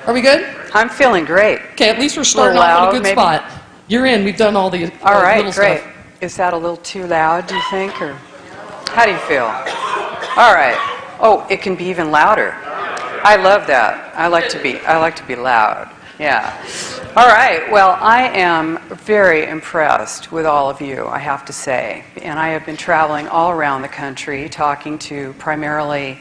Are we good? I'm feeling great. Okay, at least we're starting off in a good spot. You're in. We've done all the all right, little great. stuff. Is that a little too loud, do you think, or how do you feel? All right. Oh, it can be even louder. I love that. I like to be loud. Yeah. All right. Well, I am very impressed with all of you, I have to say. And I have been traveling all around the country talking to primarily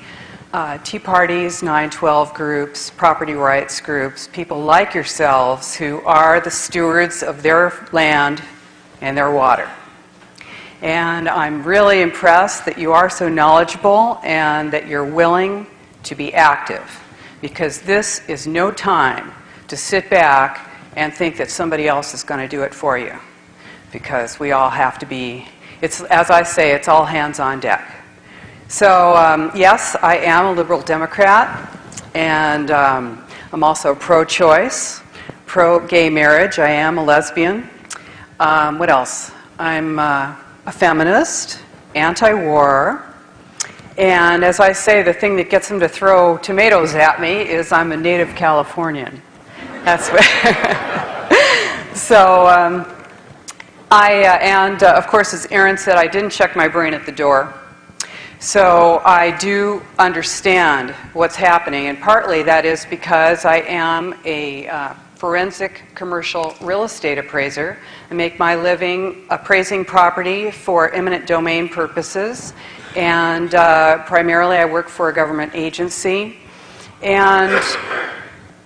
Tea Parties, 9/12 groups, property rights groups, people like yourselves who are the stewards of their land and their water. And I'm really impressed that you are so knowledgeable and that you're willing to be active, because this is no time to sit back and think that somebody else is going to do it for you, because we all have to be, it's, as I say, it's all hands on deck. So yes, I am a liberal Democrat, and I'm also pro-choice, pro-gay marriage. I am a lesbian. What else? I'm a feminist, anti-war, and as I say, the thing that gets them to throw tomatoes at me is I'm a native Californian. That's what. So and of course, as Aaron said, I didn't check my brain at the door. So I do understand what's happening, and partly that is because I am a forensic commercial real estate appraiser. I make my living appraising property for eminent domain purposes, and primarily I work for a government agency. And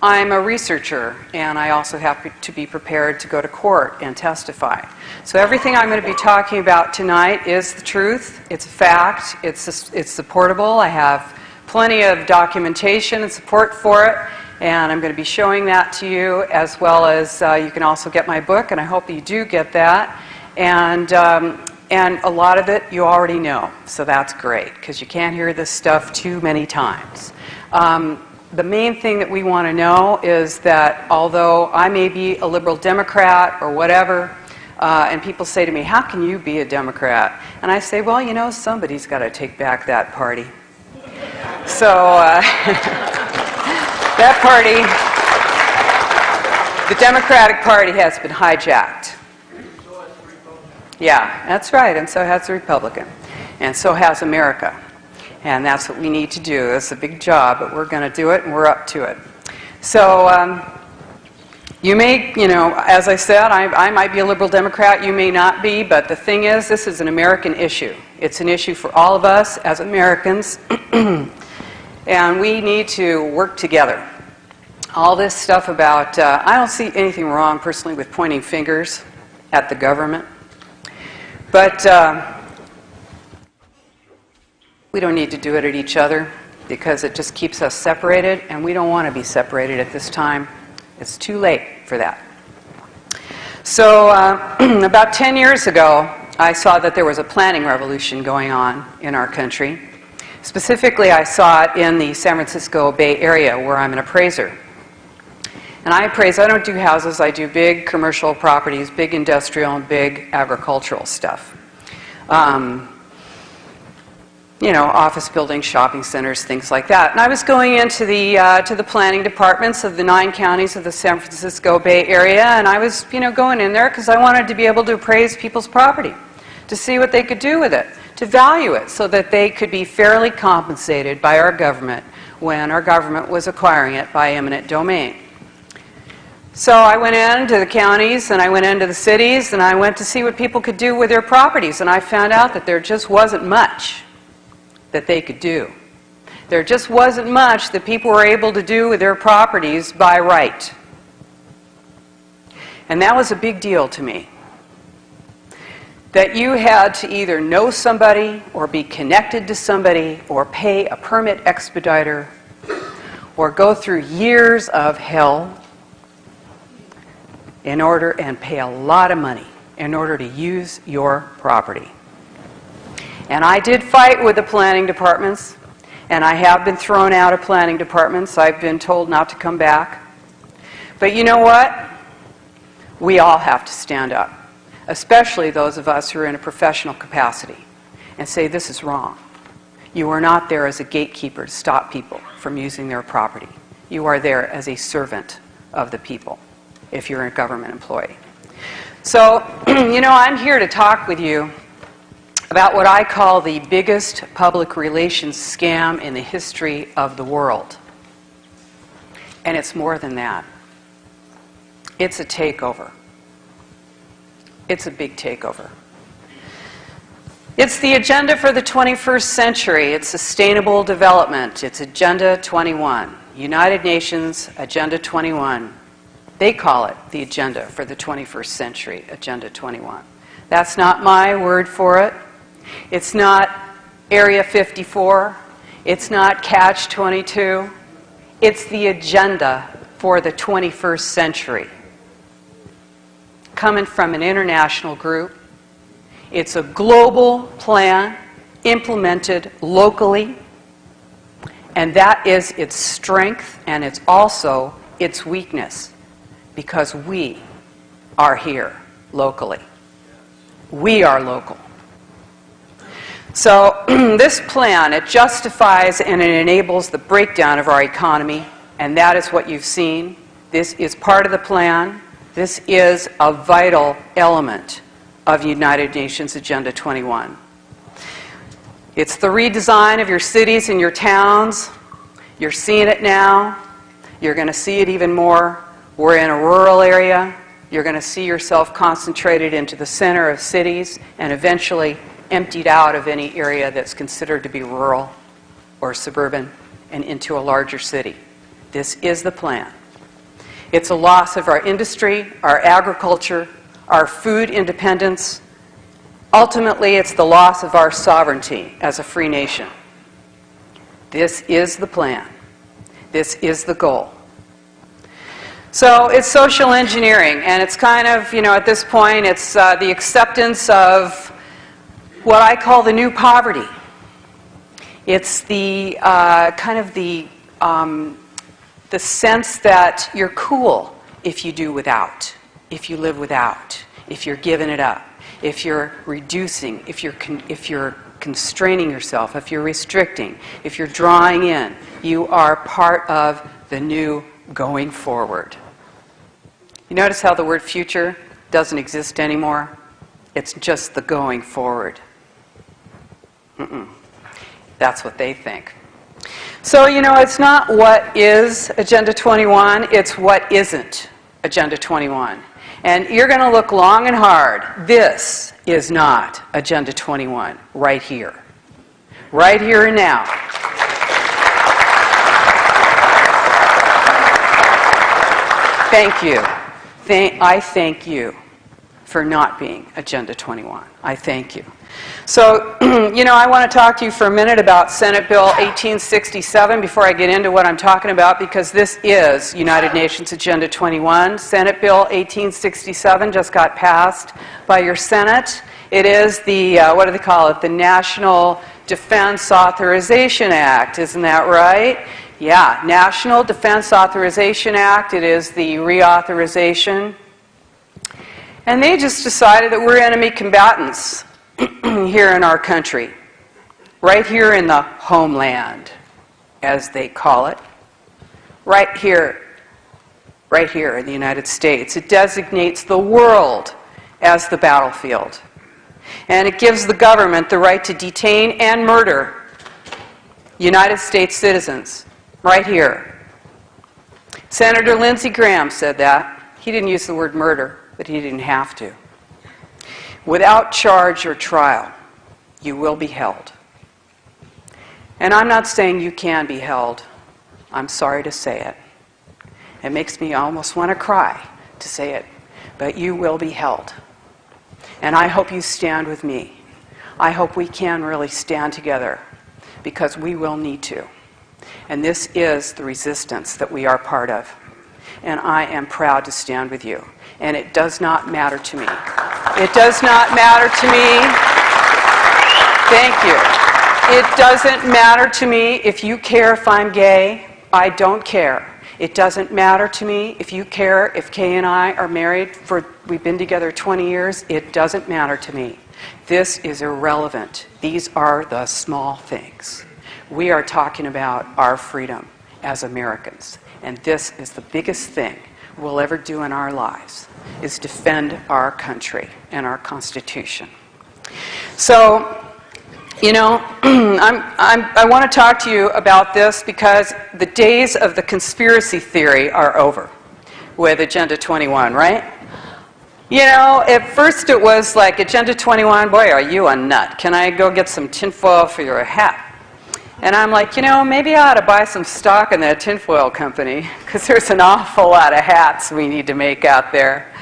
I'm a researcher, and I also have to be prepared to go to court and testify. So everything I'm going to be talking about tonight is the truth. It's a fact. It's supportable. I have plenty of documentation and support for it, and I'm going to be showing that to you, as well as you can also get my book, and I hope that you do get that. And a lot of it you already know, so that's great, because you can't hear this stuff too many times. The main thing that we want to know is that although I may be a liberal Democrat or whatever, and people say to me, how can you be a Democrat? And I say, well, you know, somebody's got to take back that party. So that party, the Democratic Party, has been hijacked. Yeah, that's right, and so has the Republican, and so has America. And that's what we need to do. It's a big job, but we're going to do it, and we're up to it. So you may, you know, as I said, I might be a liberal Democrat, you may not be, but the thing is, this is an American issue. It's an issue for all of us as Americans, and we need to work together. All this stuff about, I don't see anything wrong, personally, with pointing fingers at the government, but we don't need to do it at each other, because it just keeps us separated, and we don't want to be separated at this time. It's too late for that. So about 10 years ago, I saw that there was a planning revolution going on in our country. Specifically, I saw it in the San Francisco Bay Area, where I'm an appraiser. And I appraise, I don't do houses, I do big commercial properties, big industrial and big agricultural stuff. You know, office buildings, shopping centers, things like that. And I was going into the to the planning departments of the 9 counties of the San Francisco Bay Area, and I was, you know, going in there because I wanted to be able to appraise people's property, to see what they could do with it, to value it, so that they could be fairly compensated by our government when our government was acquiring it by eminent domain. So I went into the counties, and I went into the cities, and I went to see what people could do with their properties, and I found out that there just wasn't much that they could do. There just wasn't much that people were able to do with their properties by right. And that was a big deal to me. That you had to either know somebody, or be connected to somebody, or pay a permit expediter, or go through years of hell in order, and pay a lot of money in order to use your property. And I did fight with the planning departments, and I have been thrown out of planning departments. I've been told not to come back. But you know what? We all have to stand up, especially those of us who are in a professional capacity, and say this is wrong. You are not there as a gatekeeper to stop people from using their property. You are there as a servant of the people if you're a government employee. So, I'm here to talk with you about what I call the biggest public relations scam in the history of the world. And it's more than that. It's a takeover. It's a big takeover. It's the agenda for the 21st century. It's sustainable development. It's Agenda 21. United Nations Agenda 21. They call it the agenda for the 21st century, Agenda 21. That's not my word for it. It's not Area 54. It's not Catch 22. It's the agenda for the 21st century. Coming from an international group. It's a global plan implemented locally, and that is its strength, and it's also its weakness, because we are here locally. We are local. So this plan, it justifies and it enables the breakdown of our economy, and that is what you've seen. This is part of the plan. This is a vital element of United Nations Agenda 21. It's the redesign of your cities and your towns. You're seeing it now. You're going to see it even more. We're in a rural area. You're going to see yourself concentrated into the center of cities and eventually emptied out of any area that's considered to be rural or suburban and into a larger city. This is the plan. It's a loss of our industry, our agriculture, our food independence. Ultimately, it's the loss of our sovereignty as a free nation. This is the plan. This is the goal. So it's social engineering, and it's kind of, at this point, it's the acceptance of what I call the new poverty. It's the the sense that you're cool if you do without. If you live without, if you're giving it up, if you're reducing, if you're constraining yourself, if you're restricting, if you're drawing in, you are part of the new going forward. You notice how the word future doesn't exist anymore? It's just the going forward. That's what they think. So, it's not what is Agenda 21, it's what isn't Agenda 21. And you're going to look long and hard. This is not Agenda 21 right here. Right here and now. Thank you. I thank you for not being Agenda 21. I thank you. So, I want to talk to you for a minute about Senate Bill 1867 before I get into what I'm talking about, because this is United Nations Agenda 21. Senate Bill 1867 just got passed by your Senate. It is the, what do they call it? The National Defense Authorization Act, isn't that right? Yeah, National Defense Authorization Act. It is the reauthorization. And they just decided that we're enemy combatants here in our country, right here in the homeland, as they call it, right here in the United States. It designates the world as the battlefield. And it gives the government the right to detain and murder United States citizens, right here. Senator Lindsey Graham said that. He didn't use the word murder, but he didn't have to. Without charge or trial, you will be held. And I'm not saying you can be held. I'm sorry to say it. It makes me almost want to cry to say it. But you will be held. And I hope you stand with me. I hope we can really stand together, because we will need to. And this is the resistance that we are part of. And I am proud to stand with you. And it does not matter to me. It does not matter to me. Thank you. It doesn't matter to me if you care if I'm gay. I don't care. It doesn't matter to me if you care if Kay and I are married we've been together 20 years. It doesn't matter to me. This is irrelevant. These are the small things. We are talking about our freedom as Americans. And this is the biggest thing we'll ever do in our lives, is defend our country and our Constitution. So, you know, I want to talk to you about this because the days of the conspiracy theory are over with Agenda 21, right? You know, at first it was like, Agenda 21, boy, are you a nut. Can I go get some tinfoil for your hat? And I'm like, you know, maybe I ought to buy some stock in that tinfoil company, because there's an awful lot of hats we need to make out there.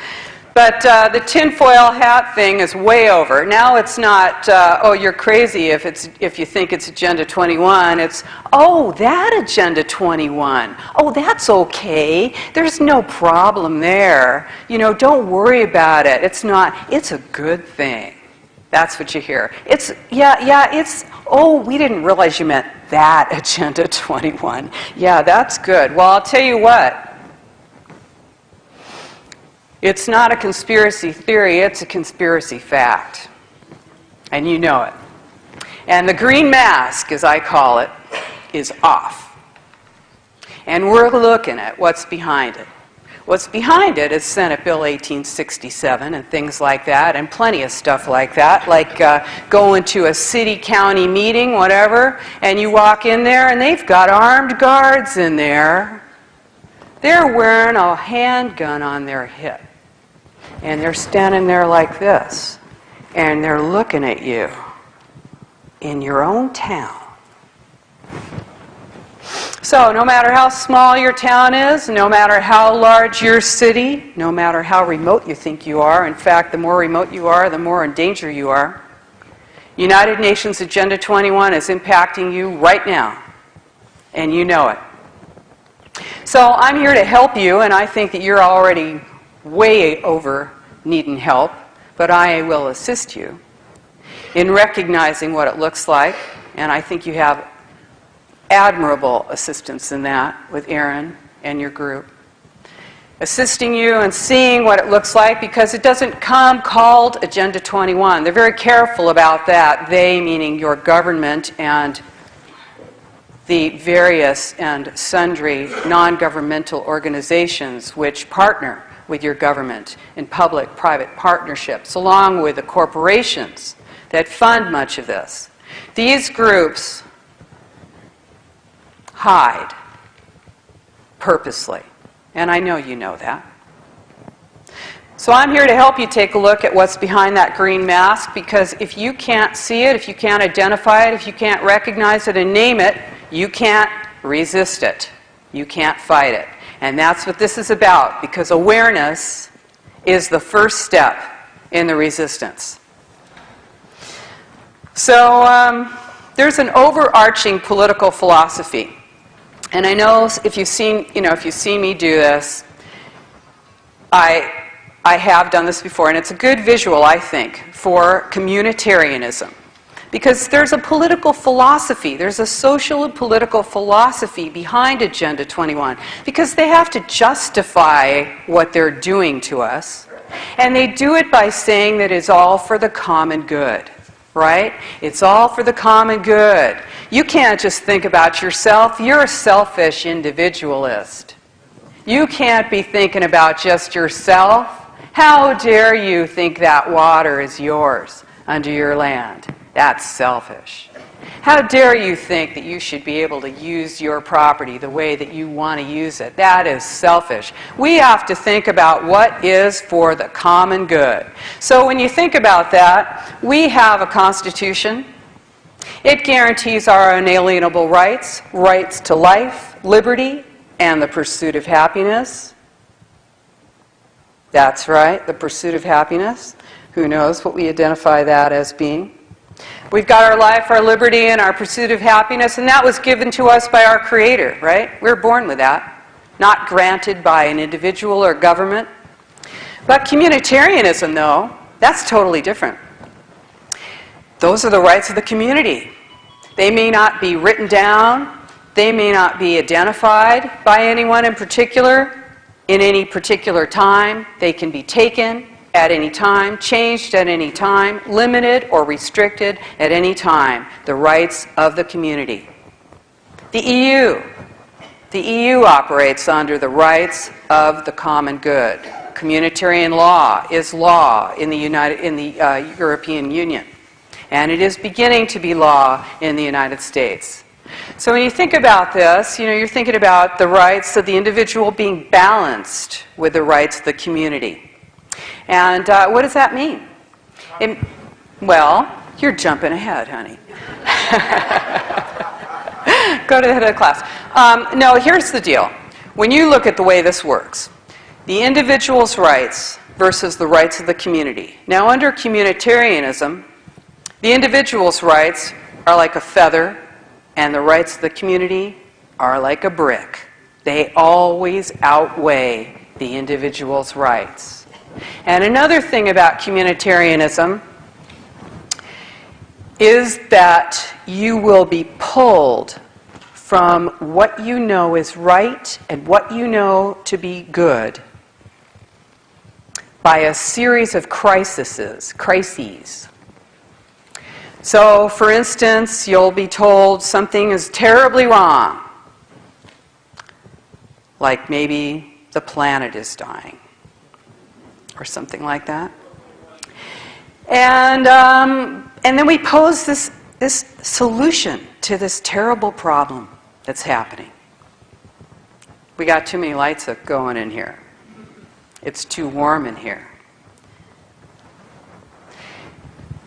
But the tinfoil hat thing is way over. Now it's not, oh, you're crazy if you think it's Agenda 21. It's, oh, that Agenda 21. Oh, that's okay. There's no problem there. You know, don't worry about it. It's not, it's a good thing. That's what you hear. It's, yeah, it's, oh, we didn't realize you meant that Agenda 21. Yeah, that's good. Well, I'll tell you what. It's not a conspiracy theory, it's a conspiracy fact. And you know it. And the green mask, as I call it, is off. And we're looking at what's behind it. What's behind it is Senate Bill 1867 and things like that, and plenty of stuff like that, like going to a city, county meeting, whatever, and you walk in there and they've got armed guards in there. They're wearing a handgun on their hip. And they're standing there like this, and they're looking at you in your own town. So no matter how small your town is, no matter how large your city, no matter how remote you think you are, in fact, the more remote you are, the more in danger you are, United Nations Agenda 21 is impacting you right now, and you know it. So I'm here to help you, and I think that you're already way over needing help, but I will assist you in recognizing what it looks like, and I think you have admirable assistance in that with Aaron and your group. Assisting you in seeing what it looks like, because it doesn't come called Agenda 21. They're very careful about that, they meaning your government and the various and sundry non-governmental organizations which partner with your government in public-private partnerships, along with the corporations that fund much of this. These groups hide purposely, and I know you know that. So I'm here to help you take a look at what's behind that green mask, because if you can't see it, if you can't identify it, if you can't recognize it and name it, you can't resist it. You can't fight it. And that's what this is about, because awareness is the first step in the resistance. So there's an overarching political philosophy. And I know if you've seen, if you see me do this, I have done this before, and it's a good visual, I think, for communitarianism. Because there's a political philosophy, there's a social and political philosophy behind Agenda 21, because they have to justify what they're doing to us, and they do it by saying that it's all for the common good, right? It's all for the common good. You can't just think about yourself, you're a selfish individualist. You can't be thinking about just yourself. How dare you think that water is yours under your land? That's selfish. How dare you think that you should be able to use your property the way that you want to use it? That is selfish. We have to think about what is for the common good. So when you think about that, we have a Constitution. It guarantees our unalienable rights, rights to life, liberty, and the pursuit of happiness. That's right, the pursuit of happiness. Who knows what we identify that as being? We've got our life, our liberty, and our pursuit of happiness, and that was given to us by our Creator, right? We're born with that, not granted by an individual or government. But communitarianism, though, that's totally different. Those are the rights of the community. They may not be written down, they may not be identified by anyone in particular, in any particular time. They can be taken at any time, changed at any time, limited or restricted at any time, the rights of the community. The EU, The EU operates under the rights of the common good. Communitarian law is law in the European Union. And it is beginning to be law in the United States. So when you think about this, you're thinking about the rights of the individual being balanced with the rights of the community. And what does that mean? Well, you're jumping ahead, honey. Go to the head of the class. No, here's the deal. When you look at the way this works, the individual's rights versus the rights of the community. Now, under communitarianism, the individual's rights are like a feather, and the rights of the community are like a brick. They always outweigh the individual's rights. And another thing about communitarianism is that you will be pulled from what you know is right and what you know to be good by a series of crises. So, for instance, you'll be told something is terribly wrong, like maybe the planet is dying, or something like that. And then we pose this solution to this terrible problem that's happening. We got too many lights going in here. It's too warm in here.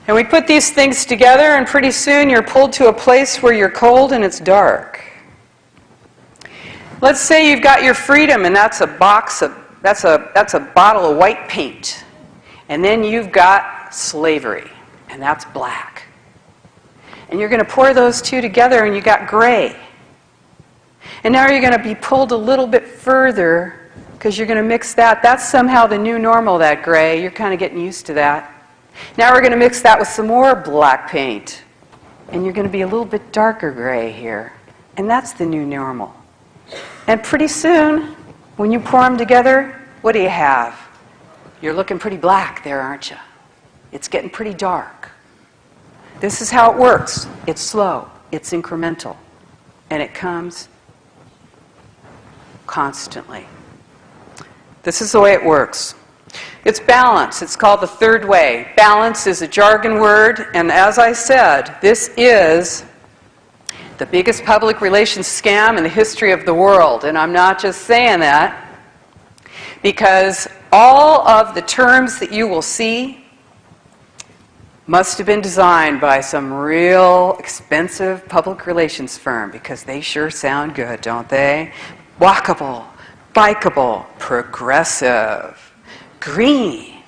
And we put these things together, and pretty soon you're pulled to a place where you're cold and it's dark. Let's say you've got your freedom, and that's a bottle of white paint. And then you've got slavery, and that's black. And you're going to pour those two together, and you got gray. And now you're going to be pulled a little bit further, because you're going to mix that. That's somehow the new normal, that gray. You're kind of getting used to that. Now we're going to mix that with some more black paint. And you're going to be a little bit darker gray here. And that's the new normal. And pretty soon, when you pour them together, what do you have? You're looking pretty black there, aren't you? It's getting pretty dark. This is how it works. It's slow. It's incremental. And it comes constantly. This is the way it works. It's balance. It's called the third way. Balance is a jargon word, and as I said, this is the biggest public relations scam in the history of the world. And I'm not just saying that, because all of the terms that you will see must have been designed by some real expensive public relations firm, because they sure sound good, don't they? Walkable, bikeable, progressive, green,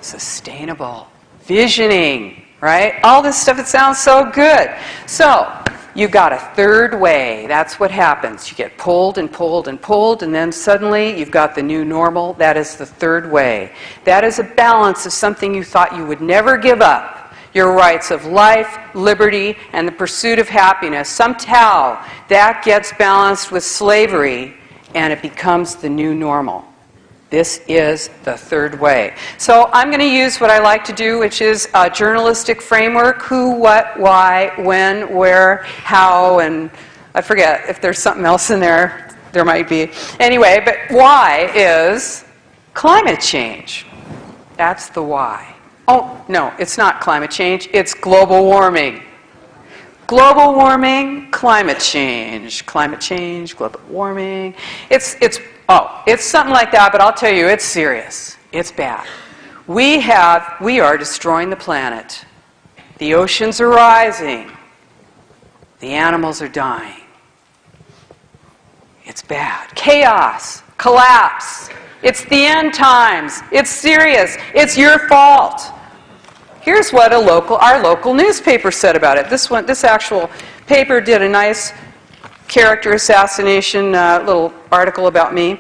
sustainable, visioning, right? All this stuff, it sounds so good. So, you've got a third way. That's what happens. You get pulled and pulled and pulled, and then suddenly you've got the new normal. That is the third way. That is a balance of something you thought you would never give up. Your rights of life, liberty, and the pursuit of happiness. Somehow, that gets balanced with slavery, and it becomes the new normal. This is the third way. So I'm going to use what I like to do, which is a journalistic framework: who, what, why, when, where, how, and I forget if there's something else in there. There might be. Anyway, but why is climate change. That's the why. Oh, no, it's not climate change. It's global warming. Global warming, climate change, global warming. It's something like that, but I'll tell you, it's serious. It's bad. We are destroying the planet. The oceans are rising. The animals are dying. It's bad. Chaos, collapse. It's the end times. It's serious. It's your fault. Here's what our local newspaper said about it. This actual paper did a nice character assassination little article about me.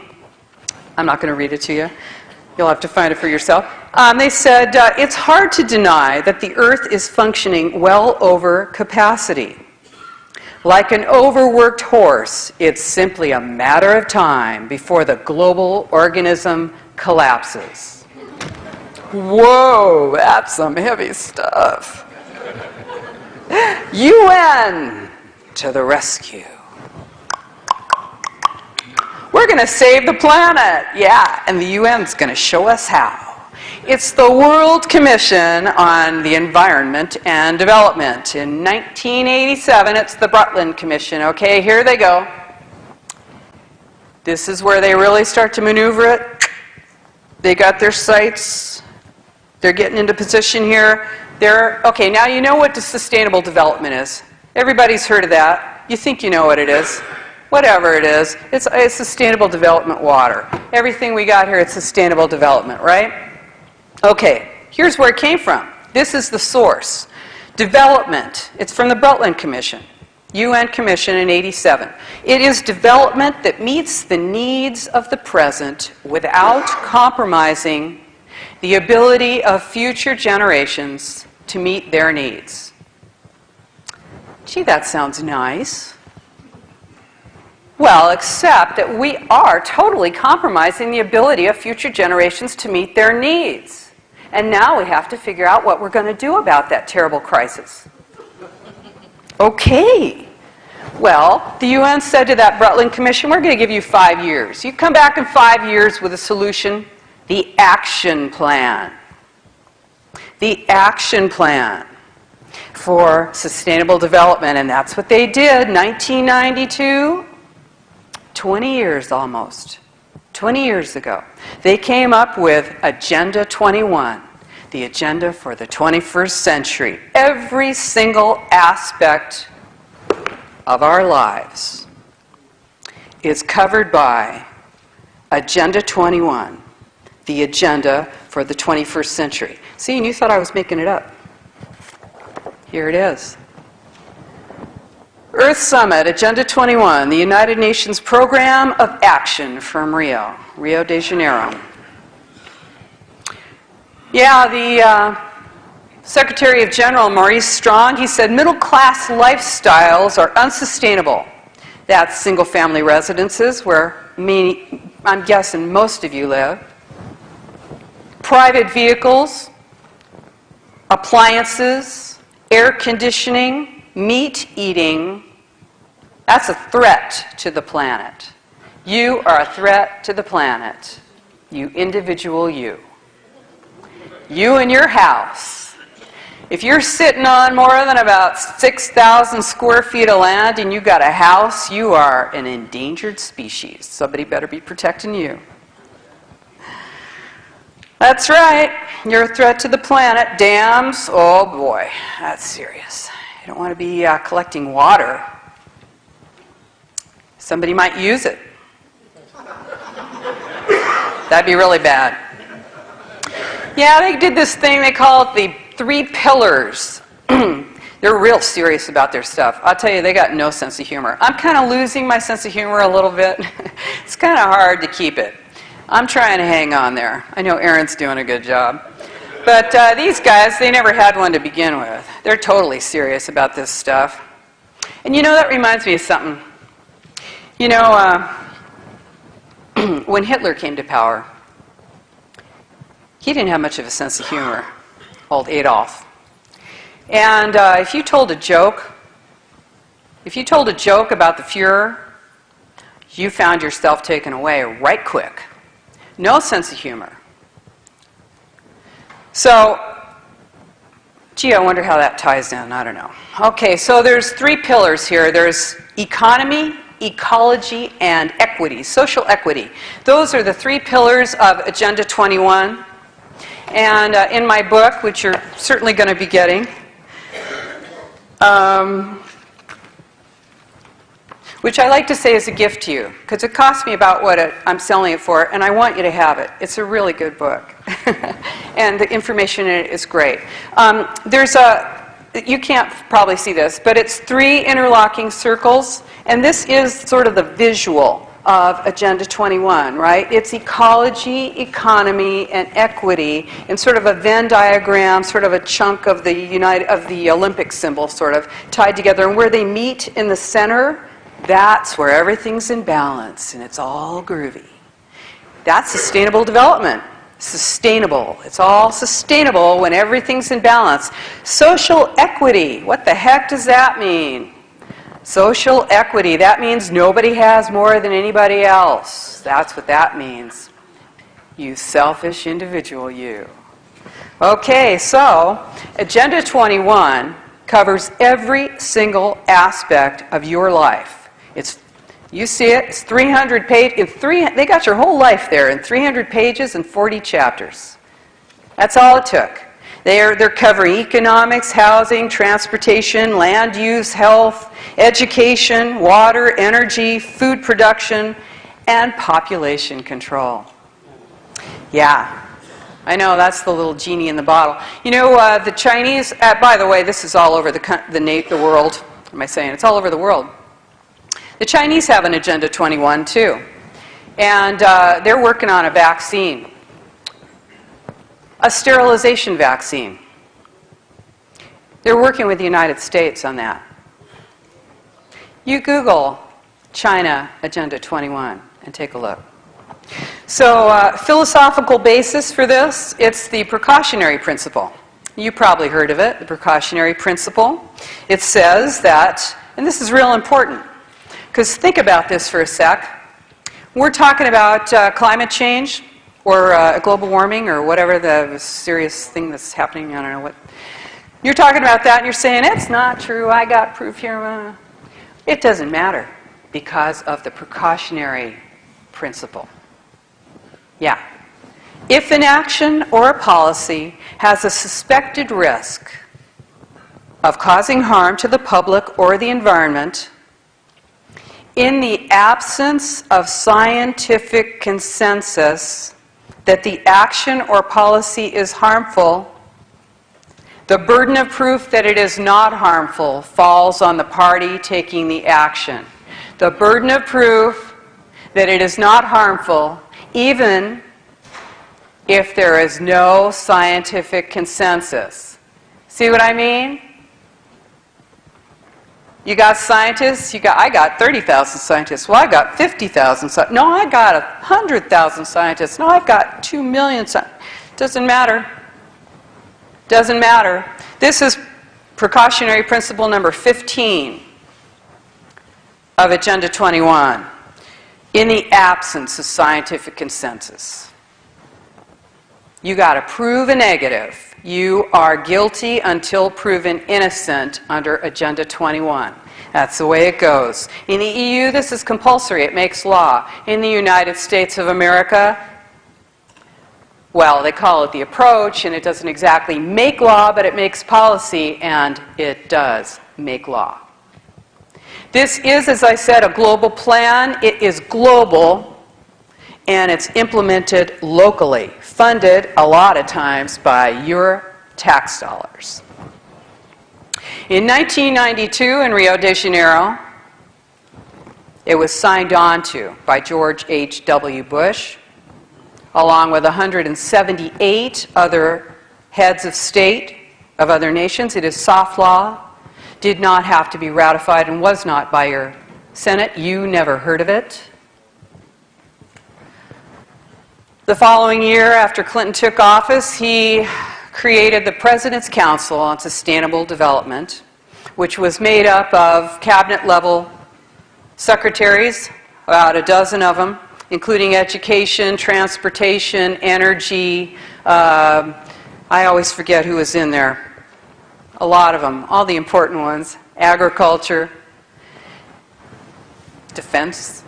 I'm not going to read it to you. You'll have to find it for yourself. They said, it's hard to deny that the Earth is functioning well over capacity. Like an overworked horse, it's simply a matter of time before the global organism collapses. Whoa, that's some heavy stuff. UN to the rescue. We're going to save the planet. Yeah, and the UN's going to show us how. It's the World Commission on the Environment and Development. In 1987, it's the Brundtland Commission. Okay, here they go. This is where they really start to maneuver it. They got their sights. They're getting into position here. Okay, now you know what sustainable development is. Everybody's heard of that. You think you know what it is. Whatever it is, it's sustainable development water. Everything we got here, it's sustainable development, right? Okay, here's where it came from. This is the source. Development. It's from the Brundtland Commission, UN Commission in '87. It is development that meets the needs of the present without compromising the ability of future generations to meet their needs. Gee, that sounds nice. Well, except that we are totally compromising the ability of future generations to meet their needs. And now we have to figure out what we're going to do about that terrible crisis. Okay. Well, the UN said to that Brundtland Commission, we're going to give you 5 years. You come back in 5 years with a solution, the action plan. The action plan for sustainable development. And that's what they did, 1992. 20 years almost, 20 years ago, they came up with Agenda 21, the agenda for the 21st century. Every single aspect of our lives is covered by Agenda 21, the agenda for the 21st century. See, and you thought I was making it up. Here it is. Earth Summit, Agenda 21, the United Nations Program of Action from Rio de Janeiro. Yeah, the Secretary of General, Maurice Strong, he said middle-class lifestyles are unsustainable. That's single-family residences where I'm guessing most of you live. Private vehicles, appliances, air conditioning, meat eating. That's a threat to the planet. You are a threat to the planet. You individual you. You and your house. If you're sitting on more than about 6,000 square feet of land and you got a house, you are an endangered species. Somebody better be protecting you. That's right. You're a threat to the planet. Dams, oh boy, that's serious. You don't want to be collecting water. Somebody might use it. That'd be really bad. Yeah, they did this thing, they call it the 3 pillars. They're real serious about their stuff. I'll tell you, they got no sense of humor. I'm kind of losing my sense of humor a little bit. It's kind of hard to keep it. I'm trying to hang on there. I know Aaron's doing a good job. But these guys, they never had one to begin with. They're totally serious about this stuff. And you know, that reminds me of something. You know, when Hitler came to power, he didn't have much of a sense of humor, old Adolf. And if you told a joke about the Fuhrer, you found yourself taken away right quick. No sense of humor. So, gee, I wonder how that ties in. I don't know. Okay, so there's 3 pillars here. There's economy, ecology, and equity, social equity. Those are the 3 pillars of Agenda 21. And in my book, which you're certainly going to be getting, which I like to say is a gift to you, because it cost me about what I'm selling it for, and I want you to have it. It's a really good book. And the information in it is great. You can't probably see this, but it's 3 interlocking circles, and this is sort of the visual of Agenda 21, right? It's ecology, economy, and equity in sort of a Venn diagram, sort of a chunk of the Olympic symbol, sort of tied together. And where they meet in the center, that's where everything's in balance, and it's all groovy. That's sustainable development. Sustainable. It's all sustainable when everything's in balance. Social equity. What the heck does that mean? Social equity, that means nobody has more than anybody else. That's what that means. You selfish individual, you. Okay, so Agenda 21 covers every single aspect of your life. You see it, it's 300 pages. They got your whole life there in 300 pages and 40 chapters. That's all it took. They're covering economics, housing, transportation, land use, health, education, water, energy, food production, and population control. Yeah, I know, that's the little genie in the bottle. You know, the Chinese, by the way, this is all over the world. What am I saying? It's all over the world. The Chinese have an Agenda 21 too. And they're working on a vaccine. A sterilization vaccine. They're working with the United States on that. You Google China Agenda 21 and take a look. So, philosophical basis for this, it's the precautionary principle. You probably heard of it, the precautionary principle. It says that, and this is real important, because think about this for a sec. We're talking about climate change, or global warming, or whatever the serious thing that's happening, I don't know what. You're talking about that and you're saying, it's not true, I got proof here. It doesn't matter because of the precautionary principle. Yeah. If an action or a policy has a suspected risk of causing harm to the public or the environment, in the absence of scientific consensus that the action or policy is harmful, the burden of proof that it is not harmful falls on the party taking the action. The burden of proof that it is not harmful, even if there is no scientific consensus. See what I mean? You got scientists, I got 30,000 scientists. Well, I got 50,000 scientists. No, I got 100,000 scientists. No, I've got 2 million scientists. Doesn't matter. Doesn't matter. This is precautionary principle number 15 of Agenda 21. In the absence of scientific consensus, you got to prove a negative. You are guilty until proven innocent under Agenda 21. That's the way it goes. In the EU, this is compulsory. It makes law. In the United States of America, well, they call it the approach, and it doesn't exactly make law, but it makes policy, and it does make law. This is, as I said, a global plan. It is global, and it's implemented locally, funded a lot of times by your tax dollars. In 1992 in Rio de Janeiro, it was signed on to by George H.W. Bush, along with 178 other heads of state of other nations. It is soft law, did not have to be ratified, and was not by your Senate. You never heard of it. The following year, after Clinton took office, he created the President's Council on Sustainable Development, which was made up of cabinet-level secretaries, about a dozen of them, including education, transportation, energy. I always forget who was in there. A lot of them, all the important ones. Agriculture, defense.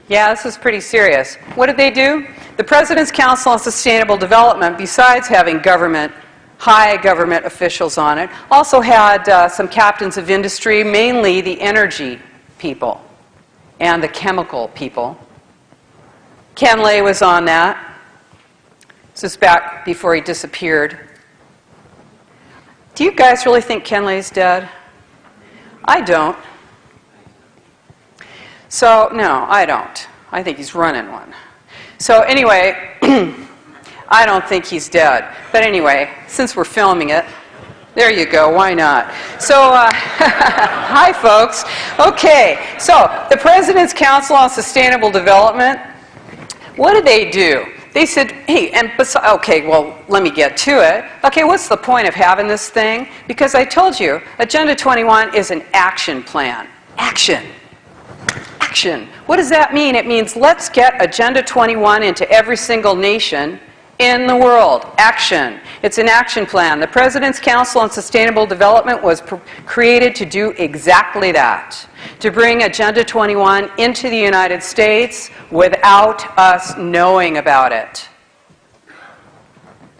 Yeah, this is pretty serious. What did they do? The President's Council on Sustainable Development, besides having high government officials on it, also had some captains of industry, mainly the energy people and the chemical people. Ken Lay was on that. This is back before he disappeared. Do you guys really think Ken Lay's dead? I don't. So, no, I don't. I think he's running one. So anyway, I don't think he's dead. But anyway, since we're filming it, there you go, why not? So, hi folks. Okay, so the President's Council on Sustainable Development, what did they do? They said, hey, okay, well, let me get to it. Okay, what's the point of having this thing? Because I told you, Agenda 21 is an action plan. Action. Action. What does that mean? It means let's get Agenda 21 into every single nation in the world. Action. It's an action plan. The President's Council on Sustainable Development was created to do exactly that, to bring Agenda 21 into the United States without us knowing about it.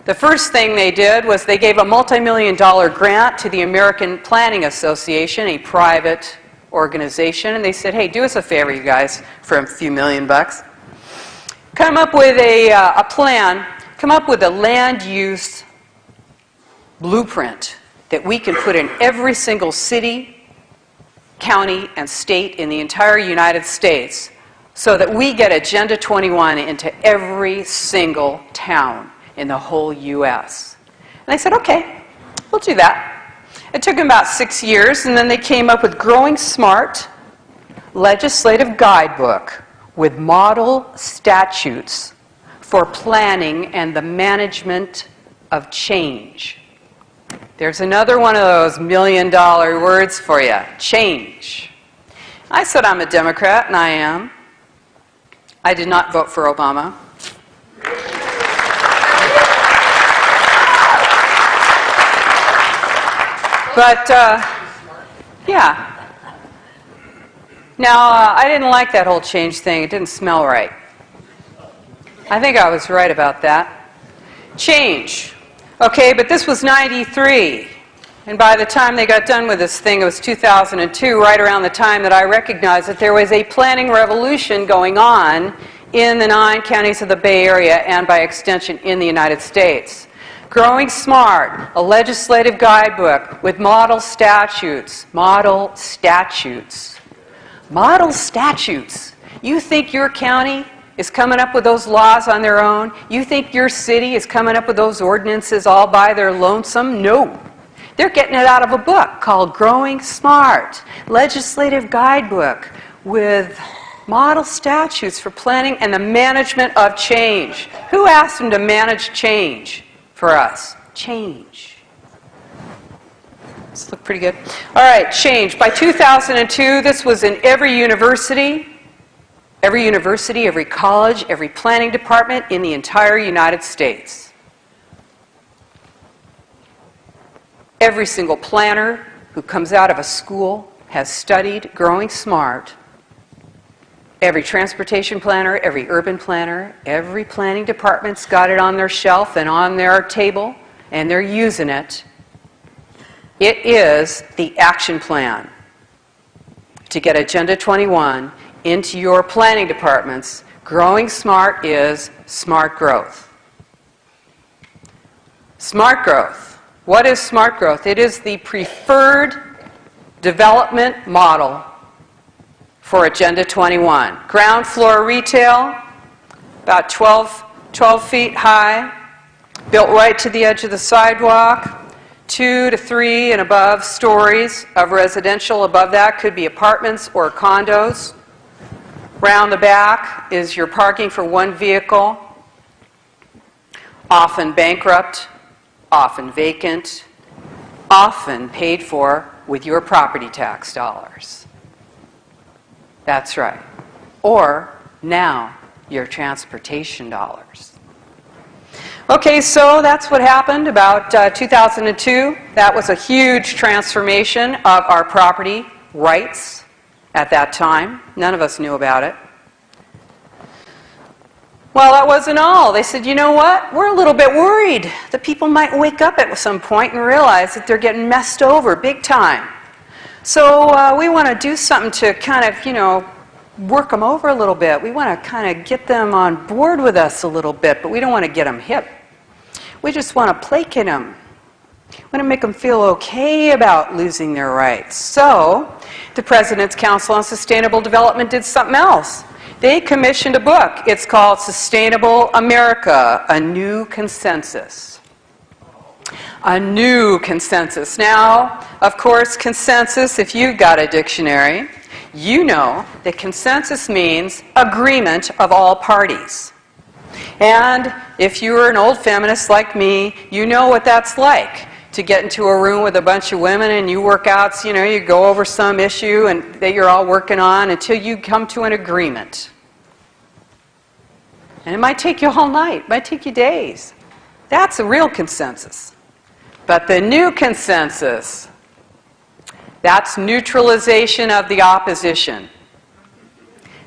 The first thing they did was they gave a multi-million-dollar grant to the American Planning Association, a private organization, and they said, hey, do us a favor, you guys, for a few $1 million. Come up with a plan, come up with a land use blueprint that we can put in every single city, county, and state in the entire United States so that we get Agenda 21 into every single town in the whole U.S. And I said, okay, we'll do that. It took them about 6 years, and then they came up with Growing Smart Legislative Guidebook with model statutes for planning and the management of change. There's another one of those $1 million words for you, change. I said I'm a Democrat, and I am. I did not vote for Obama. But, yeah. Now, I didn't like that whole change thing. It didn't smell right. I think I was right about that. Change. Okay, but this was 93. And by the time they got done with this thing, it was 2002, right around the time that I recognized that there was a planning revolution going on in the 9 counties of the Bay Area and, by extension, in the United States. Growing Smart, a legislative guidebook with model statutes. Model statutes. Model statutes. You think your county is coming up with those laws on their own? You think your city is coming up with those ordinances all by their lonesome? No. They're getting it out of a book called Growing Smart, legislative guidebook with model statutes for planning and the management of change. Who asked them to manage change for us? Change. This look pretty good. All right, change. By 2002, this was in every university, every college, every planning department in the entire United States. Every single planner who comes out of a school has studied Growing Smart. Every transportation planner, every urban planner, every planning department's got it on their shelf and on their table, and they're using it. It is the action plan to get Agenda 21 into your planning departments. Growing Smart is smart growth. Smart growth. What is smart growth? It is the preferred development model for Agenda 21. Ground floor retail, about 12 feet high, built right to the edge of the sidewalk, 2 to 3 and above stories of residential. Above that could be apartments or condos. Round the back is your parking for one vehicle, often bankrupt, often vacant, often paid for with your property tax dollars. That's right. Or now, your transportation dollars. Okay, so that's what happened about 2002. That was a huge transformation of our property rights at that time. None of us knew about it. Well, that wasn't all. They said, you know what? We're a little bit worried that people might wake up at some point and realize that they're getting messed over big time. So we want to do something to kind of, you know, work them over a little bit. We want to kind of get them on board with us a little bit, but we don't want to get them hip. We just want to placate them. We want to make them feel okay about losing their rights. So the President's Council on Sustainable Development did something else. They commissioned a book. It's called Sustainable America, A New Consensus. A new consensus. Now, of course, consensus, if you've got a dictionary, you know that consensus means agreement of all parties. And if you're an old feminist like me, you know what that's like. To get into a room with a bunch of women and you work out, you know, you go over some issue and that you're all working on until you come to an agreement. And it might take you a whole night, it might take you days. That's a real consensus. But the new consensus, that's neutralization of the opposition.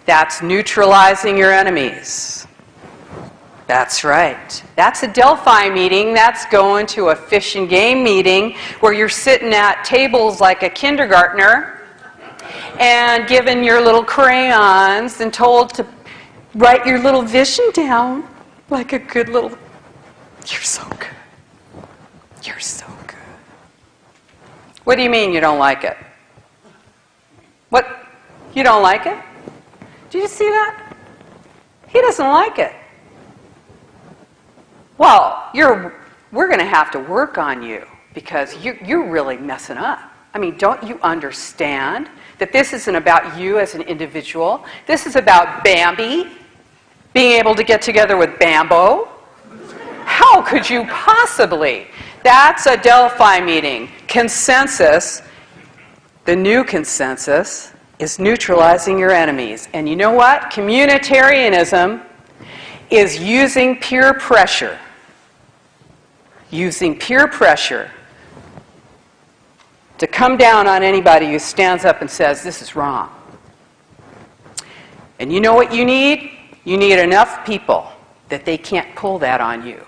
That's neutralizing your enemies. That's right. That's a Delphi meeting. That's going to a fish and game meeting where you're sitting at tables like a kindergartner and given your little crayons and told to write your little vision down like a good little... You're so good. You're so good. What do you mean you don't like it? What? You don't like it? Did you see that? He doesn't like it. Well, we're going to have to work on you because you're really messing up. I mean, don't you understand that this isn't about you as an individual? This is about Bambi being able to get together with Bambo. How could you possibly? That's a Delphi meeting. Consensus, the new consensus, is neutralizing your enemies. And you know what? Communitarianism is using peer pressure. Using peer pressure to come down on anybody who stands up and says, this is wrong. And you know what you need? You need enough people that they can't pull that on you.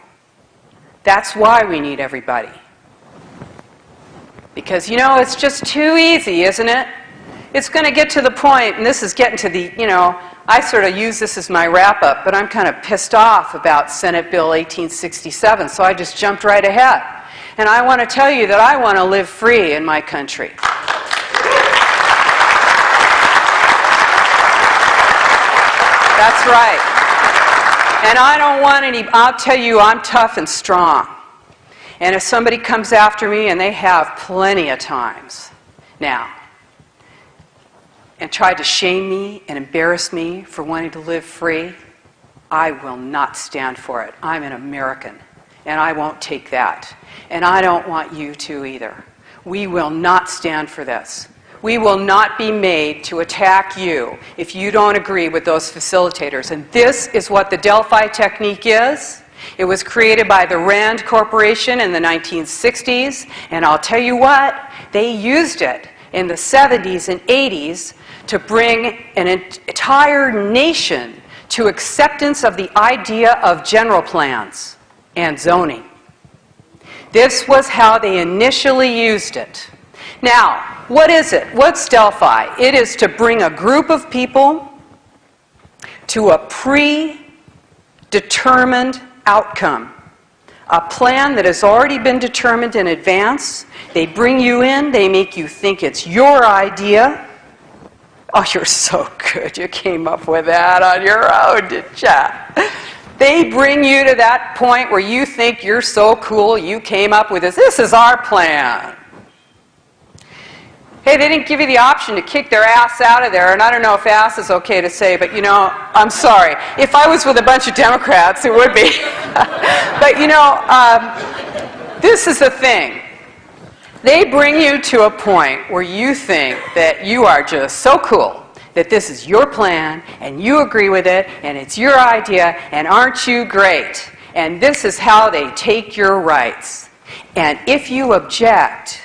That's why we need everybody. Because, you know, it's just too easy, isn't it? It's going to get to the point, and this is getting to the, you know, I sort of use this as my wrap-up, but I'm kind of pissed off about Senate Bill 1867, so I just jumped right ahead. And I want to tell you that I want to live free in my country. That's right. And I don't want any, I'll tell you, I'm tough and strong. And if somebody comes after me, and they have plenty of times now, and tried to shame me and embarrass me for wanting to live free, I will not stand for it. I'm an American, and I won't take that. And I don't want you to either. We will not stand for this. We will not be made to attack you if you don't agree with those facilitators. And this is what the Delphi technique is. It was created by the Rand Corporation in the 1960s, and I'll tell you what, they used it in the 70s and 80s to bring an entire nation to acceptance of the idea of general plans and zoning. This was how they initially used it. Now, what is it? What's Delphi? It is to bring a group of people to a predetermined outcome. A plan that has already been determined in advance. They bring you in, they make you think it's your idea. Oh, you're so good. You came up with that on your own, didn't you? They bring you to that point where you think you're so cool, you came up with this. This is our plan. Hey, they didn't give you the option to kick their ass out of there, and I don't know if ass is okay to say, but you know, I'm sorry. If I was with a bunch of Democrats, it would be. But you know, this is the thing. They bring you to a point where you think that you are just so cool, that this is your plan, and you agree with it, and it's your idea, and aren't you great? And this is how they take your rights. And if you object,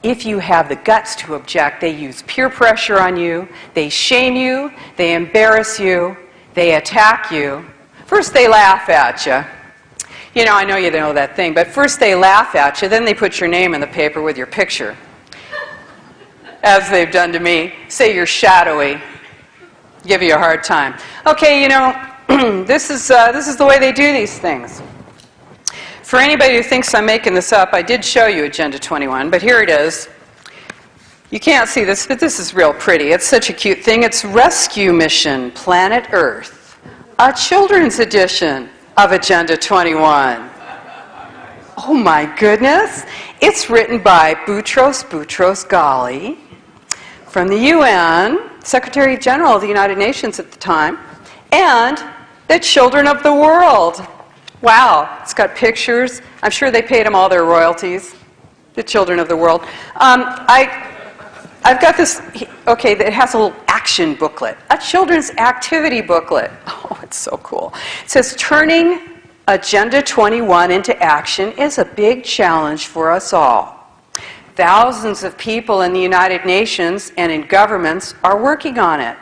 if you have the guts to object, they use peer pressure on you, they shame you, they embarrass you, they attack you. First they laugh at you. You know, I know you know that thing, but first they laugh at you, then they put your name in the paper with your picture, as they've done to me. Say you're shadowy, give you a hard time. Okay, you know, this is the way they do these things. For anybody who thinks I'm making this up, I did show you Agenda 21, but here it is. You can't see this, but this is real pretty. It's such a cute thing. It's Rescue Mission Planet Earth, a children's edition of Agenda 21. Oh my goodness. It's written by Boutros Ghali from the UN, Secretary General of the United Nations at the time, and The children of the world. Wow, it's got pictures. I'm sure they paid them all their royalties. The children of the world. I've got this, okay, it has a little action booklet, a children's activity booklet. Oh, it's so cool. It says, turning Agenda 21 into action is a big challenge for us all. Thousands of people in the United Nations and in governments are working on it.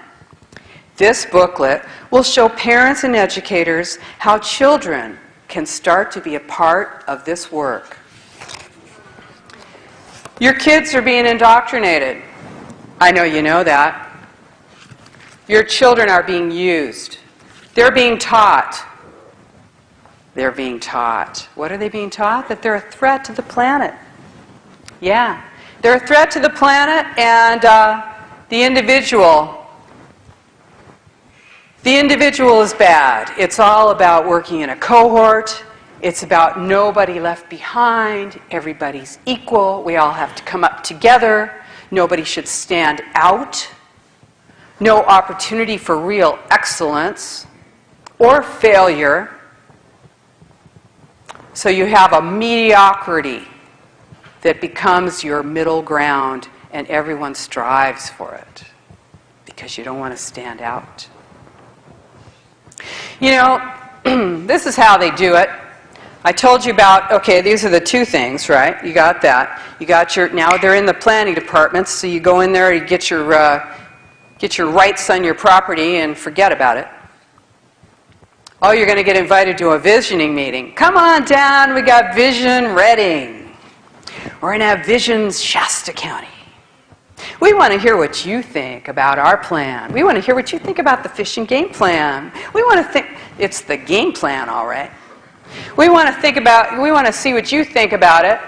This booklet will show parents and educators how children can start to be a part of this work. Your kids are being indoctrinated. I know you know that. Your children are being used. They're being taught. They're being taught. What are they being taught? That they're a threat to the planet. Yeah. They're a threat to the planet and the individual. The individual is bad. It's all about working in a cohort. It's about nobody left behind. Everybody's equal. We all have to come up together. Nobody should stand out. No opportunity for real excellence or failure. So you have a mediocrity that becomes your middle ground, and everyone strives for it because you don't want to stand out. You know, this is how they do it. I told you about, okay, these are the two things, right? You got that. You got your, now they're in the planning department, so you go in there, you get your rights on your property and forget about it. Oh, you're going to get invited to a visioning meeting. Come on down, we got Vision Reading. We're going to have Visions Shasta County. We want to hear what you think about our plan. We want to hear what you think about the fish and game plan. We want to think, it's the game plan, all right. We want to see what you think about it.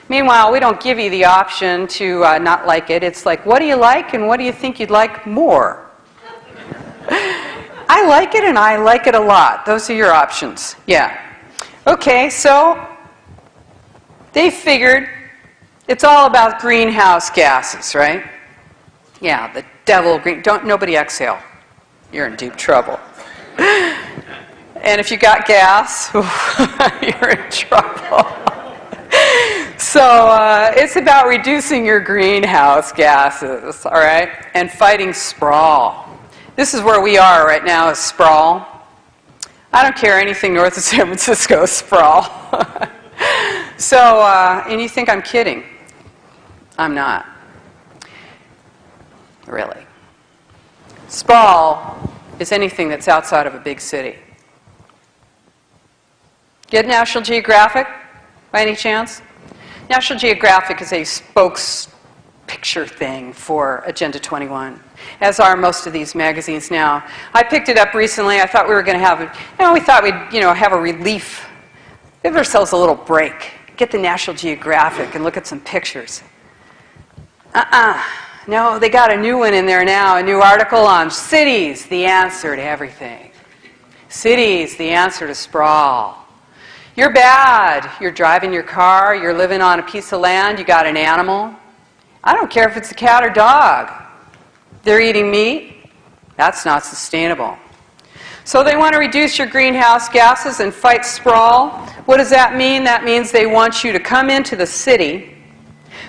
Meanwhile, we don't give you the option to not like it. It's like, what do you like and what do you think you'd like more? I like it and I like it a lot. Those are your options. Yeah. Okay, so they figured it's all about greenhouse gases, right? Yeah, the devil green. Nobody exhale. You're in deep trouble. And if you got gas, you're in trouble. So it's about reducing your greenhouse gases, all right? And fighting sprawl. This is where we are right now, is sprawl. I don't care anything north of San Francisco, sprawl. So, and you think I'm kidding. I'm not. Really. Sprawl is anything that's outside of a big city. Get National Geographic, by any chance? National Geographic is a spokes picture thing for Agenda 21, as are most of these magazines now. I picked it up recently. I thought we were going to have, we thought we'd, have a relief, give ourselves a little break, get the National Geographic and look at some pictures. No, they got a new one in there now, a new article on cities, the answer to everything. Cities, the answer to sprawl. You're bad. You're driving your car. You're living on a piece of land. You got an animal. I don't care if it's a cat or dog. They're eating meat. That's not sustainable. So they want to reduce your greenhouse gases and fight sprawl. What does that mean? That means they want you to come into the city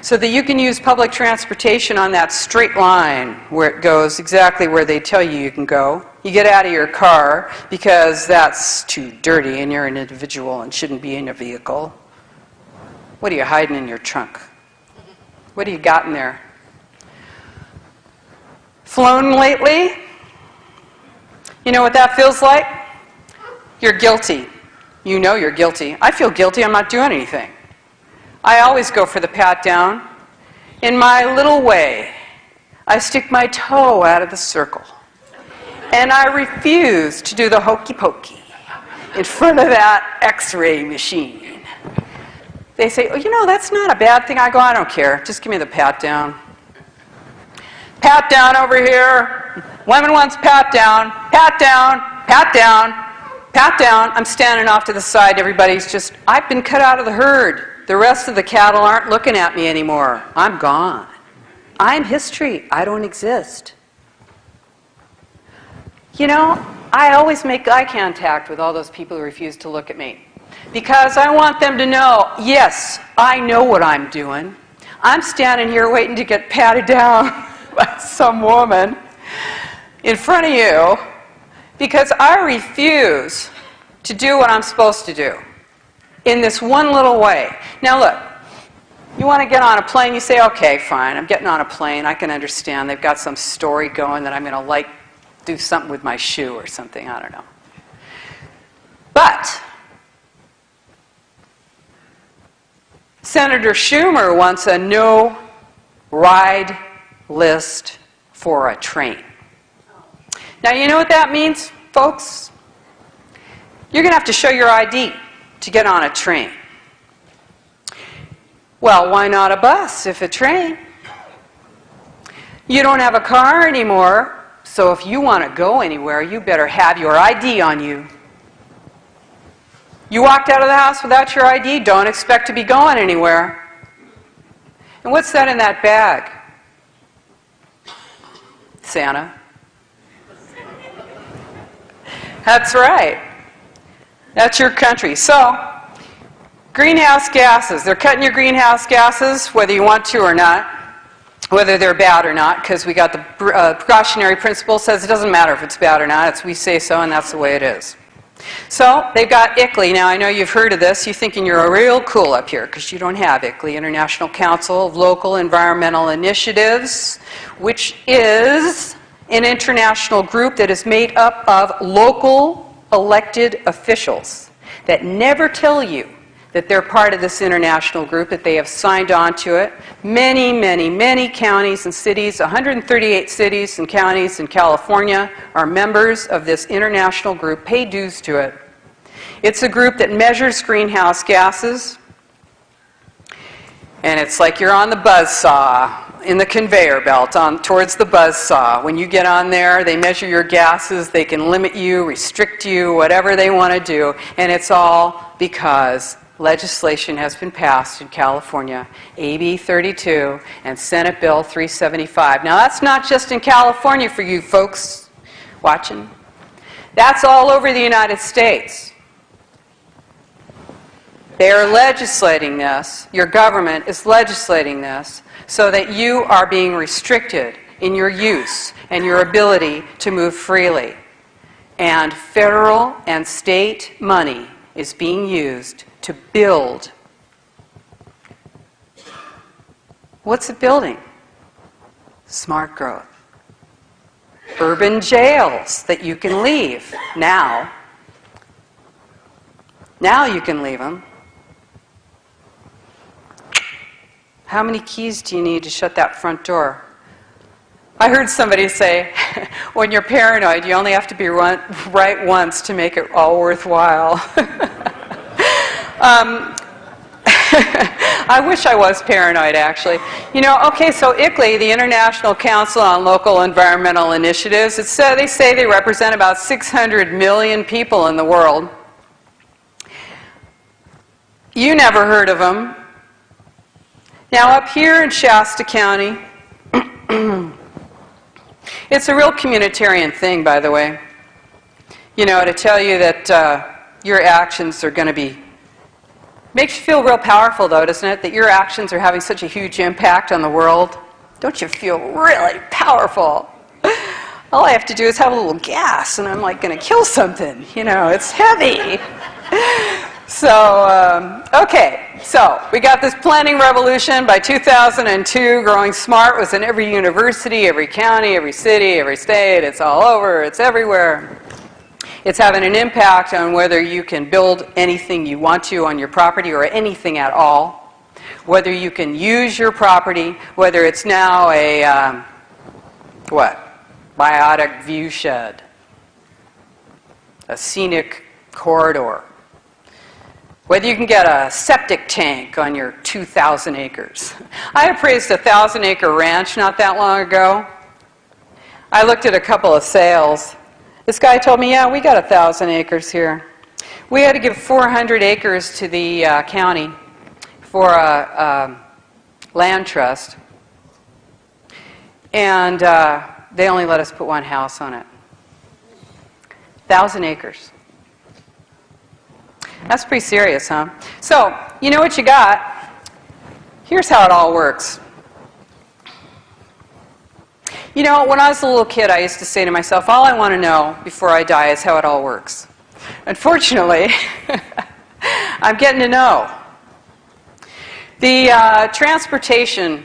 so that you can use public transportation on that straight line where it goes exactly where they tell you can go. You get out of your car because that's too dirty and you're an individual and shouldn't be in a vehicle. What are you hiding in your trunk? What do you got in there? Flown lately? You know what that feels like? You're guilty. You know you're guilty. I feel guilty. I'm not doing anything. I always go for the pat down. In my little way, I stick my toe out of the circle. And I refuse to do the hokey pokey in front of that X-ray machine. They say, oh, that's not a bad thing. I go, I don't care. Just give me the pat down. Pat down over here. Women wants pat down. Pat down. Pat down. Pat down. I'm standing off to the side. Everybody's just, I've been cut out of the herd. The rest of the cattle aren't looking at me anymore. I'm gone. I'm history. I don't exist. I always make eye contact with all those people who refuse to look at me. Because I want them to know, yes, I know what I'm doing. I'm standing here waiting to get patted down by some woman in front of you because I refuse to do what I'm supposed to do in this one little way. Now look, you want to get on a plane, you say, okay, fine, I'm getting on a plane, I can understand. They've got some story going that I'm going to do something with my shoe or something, I don't know. But Senator Schumer wants a no-ride list for a train. Now, you know what that means, folks? You're going to have to show your ID to get on a train. Well, why not a bus if a train? You don't have a car anymore, so if you want to go anywhere, you better have your ID on you. You walked out of the house without your ID, don't expect to be going anywhere. And what's that in that bag? Santa. That's right. That's your country. So, greenhouse gases. They're cutting your greenhouse gases, whether you want to or not, whether they're bad or not, because we got the precautionary principle says it doesn't matter if it's bad or not. It's we say so, and that's the way it is. So, they've got ICLEI. Now, I know you've heard of this. You're thinking you're real cool up here, because you don't have ICLEI, International Council of Local Environmental Initiatives, which is an international group that is made up of local elected officials that never tell you that they're part of this international group, that they have signed on to it. Many, many, many counties and cities, 138 cities and counties in California are members of this international group, pay dues to it. It's a group that measures greenhouse gases, and it's like you're on the buzzsaw in the conveyor belt towards the buzzsaw. When you get on there, they measure your gases, they can limit you, restrict you, whatever they want to do, and it's all because legislation has been passed in California, AB 32 and Senate Bill 375. Now that's not just in California for you folks watching. That's all over the United States. They are legislating this, your government is legislating this, so that you are being restricted in your use and your ability to move freely. And federal and state money is being used to build. What's it building? Smart growth. Urban jails that you can leave now. Now you can leave them. How many keys do you need to shut that front door? I heard somebody say, when you're paranoid, you only have to be right once to make it all worthwhile. I wish I was paranoid, actually. You know, okay, so ICLEI, the International Council on Local Environmental Initiatives, they say they represent about 600 million people in the world. You never heard of them. Now, up here in Shasta County, it's a real communitarian thing, by the way. You know, to tell you that your actions are going to be... Makes you feel real powerful, though, doesn't it? That your actions are having such a huge impact on the world. Don't you feel really powerful? All I have to do is have a little gas, and I'm like going to kill something. You know, it's heavy. So, okay, so we got this planning revolution. By 2002, Growing Smart was in every university, every county, every city, every state. It's all over. It's everywhere. It's having an impact on whether you can build anything you want to on your property or anything at all, whether you can use your property, whether it's now a, biotic view shed, a scenic corridor, whether you can get a septic tank on your 2,000 acres. I appraised a 1,000-acre ranch not that long ago. I looked at a couple of sales. This guy told me, yeah, we got 1,000 acres here. We had to give 400 acres to the county for a land trust. And they only let us put one house on it. 1,000 acres. That's pretty serious, huh? So, you know what you got? Here's how it all works. You know, when I was a little kid, I used to say to myself, all I want to know before I die is how it all works. Unfortunately, I'm getting to know. The transportation,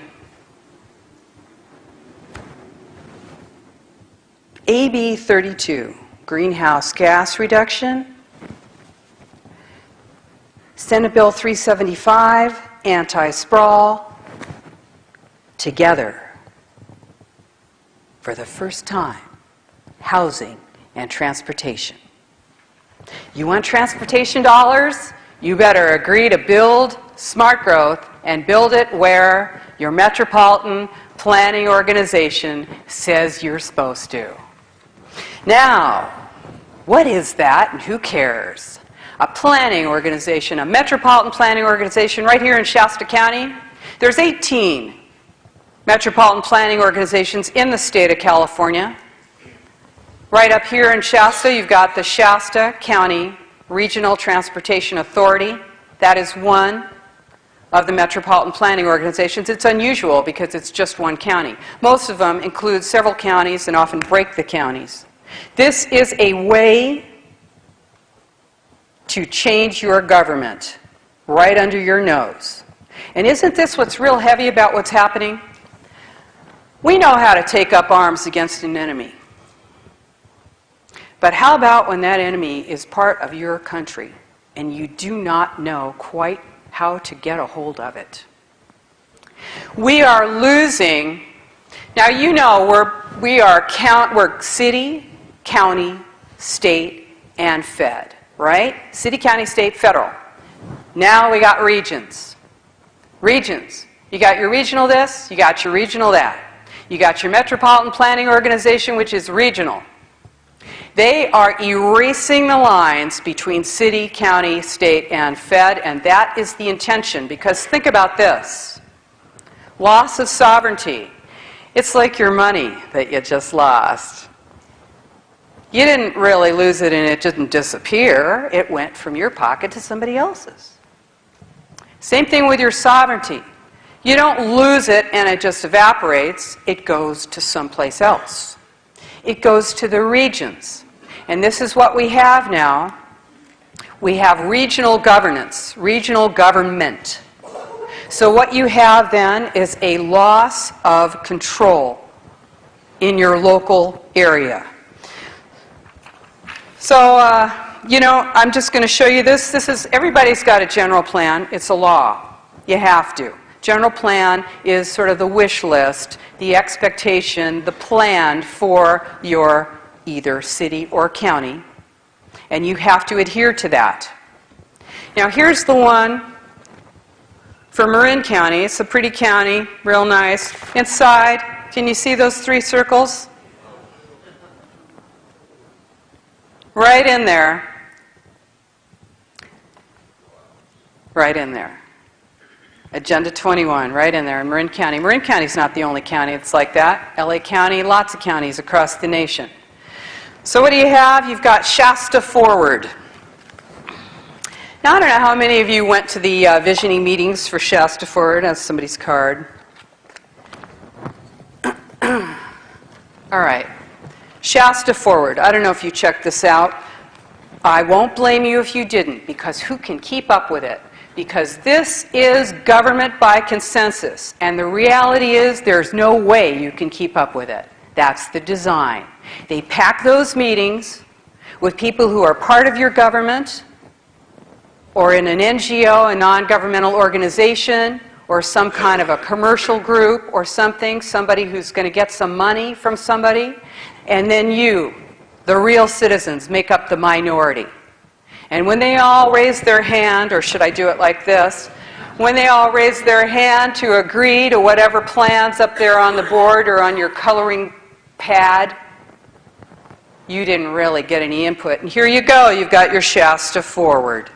AB 32, greenhouse gas reduction, Senate Bill 375, anti-sprawl, together, for the first time, housing and transportation. You want transportation dollars? You better agree to build smart growth and build it where your metropolitan planning organization says you're supposed to. Now, what is that and who cares? A planning organization, a metropolitan planning organization right here in Shasta County. There's 18 metropolitan planning organizations in the state of California. Right up here in Shasta, you've got the Shasta County Regional Transportation Authority. That is one of the metropolitan planning organizations. It's unusual because it's just one county. Most of them include several counties and often break the counties. This is a way to change your government right under your nose. And isn't this what's real heavy about what's happening? We know how to take up arms against an enemy. But how about when that enemy is part of your country and you do not know quite how to get a hold of it? We are losing. Now you know we're city, county, state, and fed, right? City, county, state, federal. Now we got regions. Regions. You got your regional this, you got your regional that. You got your metropolitan planning organization, which is regional. They are erasing the lines between city, county, state, and fed, and that is the intention, because think about this. Loss of sovereignty. It's like your money that you just lost. You didn't really lose it and it didn't disappear. It went from your pocket to somebody else's. Same thing with your sovereignty. You don't lose it and it just evaporates. It goes to someplace else. It goes to the regions. And this is what we have now. We have regional governance, regional government. So what you have then is a loss of control in your local area. So, you know, I'm just going to show you this. Everybody's got a general plan. It's a law. You have to. General plan is sort of the wish list, the expectation, the plan for your either city or county, and you have to adhere to that. Now here's the one for Marin County. It's a pretty county, real nice. Inside, can you see those 3 circles? Right in there. Right in there. Agenda 21, right in there in Marin County. Marin County's not the only county that's like that. LA County, lots of counties across the nation. So what do you have? You've got Shasta Forward. Now I don't know how many of you went to the visioning meetings for Shasta Forward. That's somebody's card. All right. Shasta Forward. I don't know if you checked this out. I won't blame you if you didn't, because who can keep up with it? Because this is government by consensus, and the reality is there's no way you can keep up with it. That's the design. They pack those meetings with people who are part of your government, or in an NGO, a non-governmental organization, or some kind of a commercial group or something, somebody who's going to get some money from somebody, and then you, the real citizens, make up the minority. And when they all raise their hand, or should I do it like this? When they all raise their hand to agree to whatever plans up there on the board or on your coloring pad, you didn't really get any input. And here you go, you've got your Shasta Forward.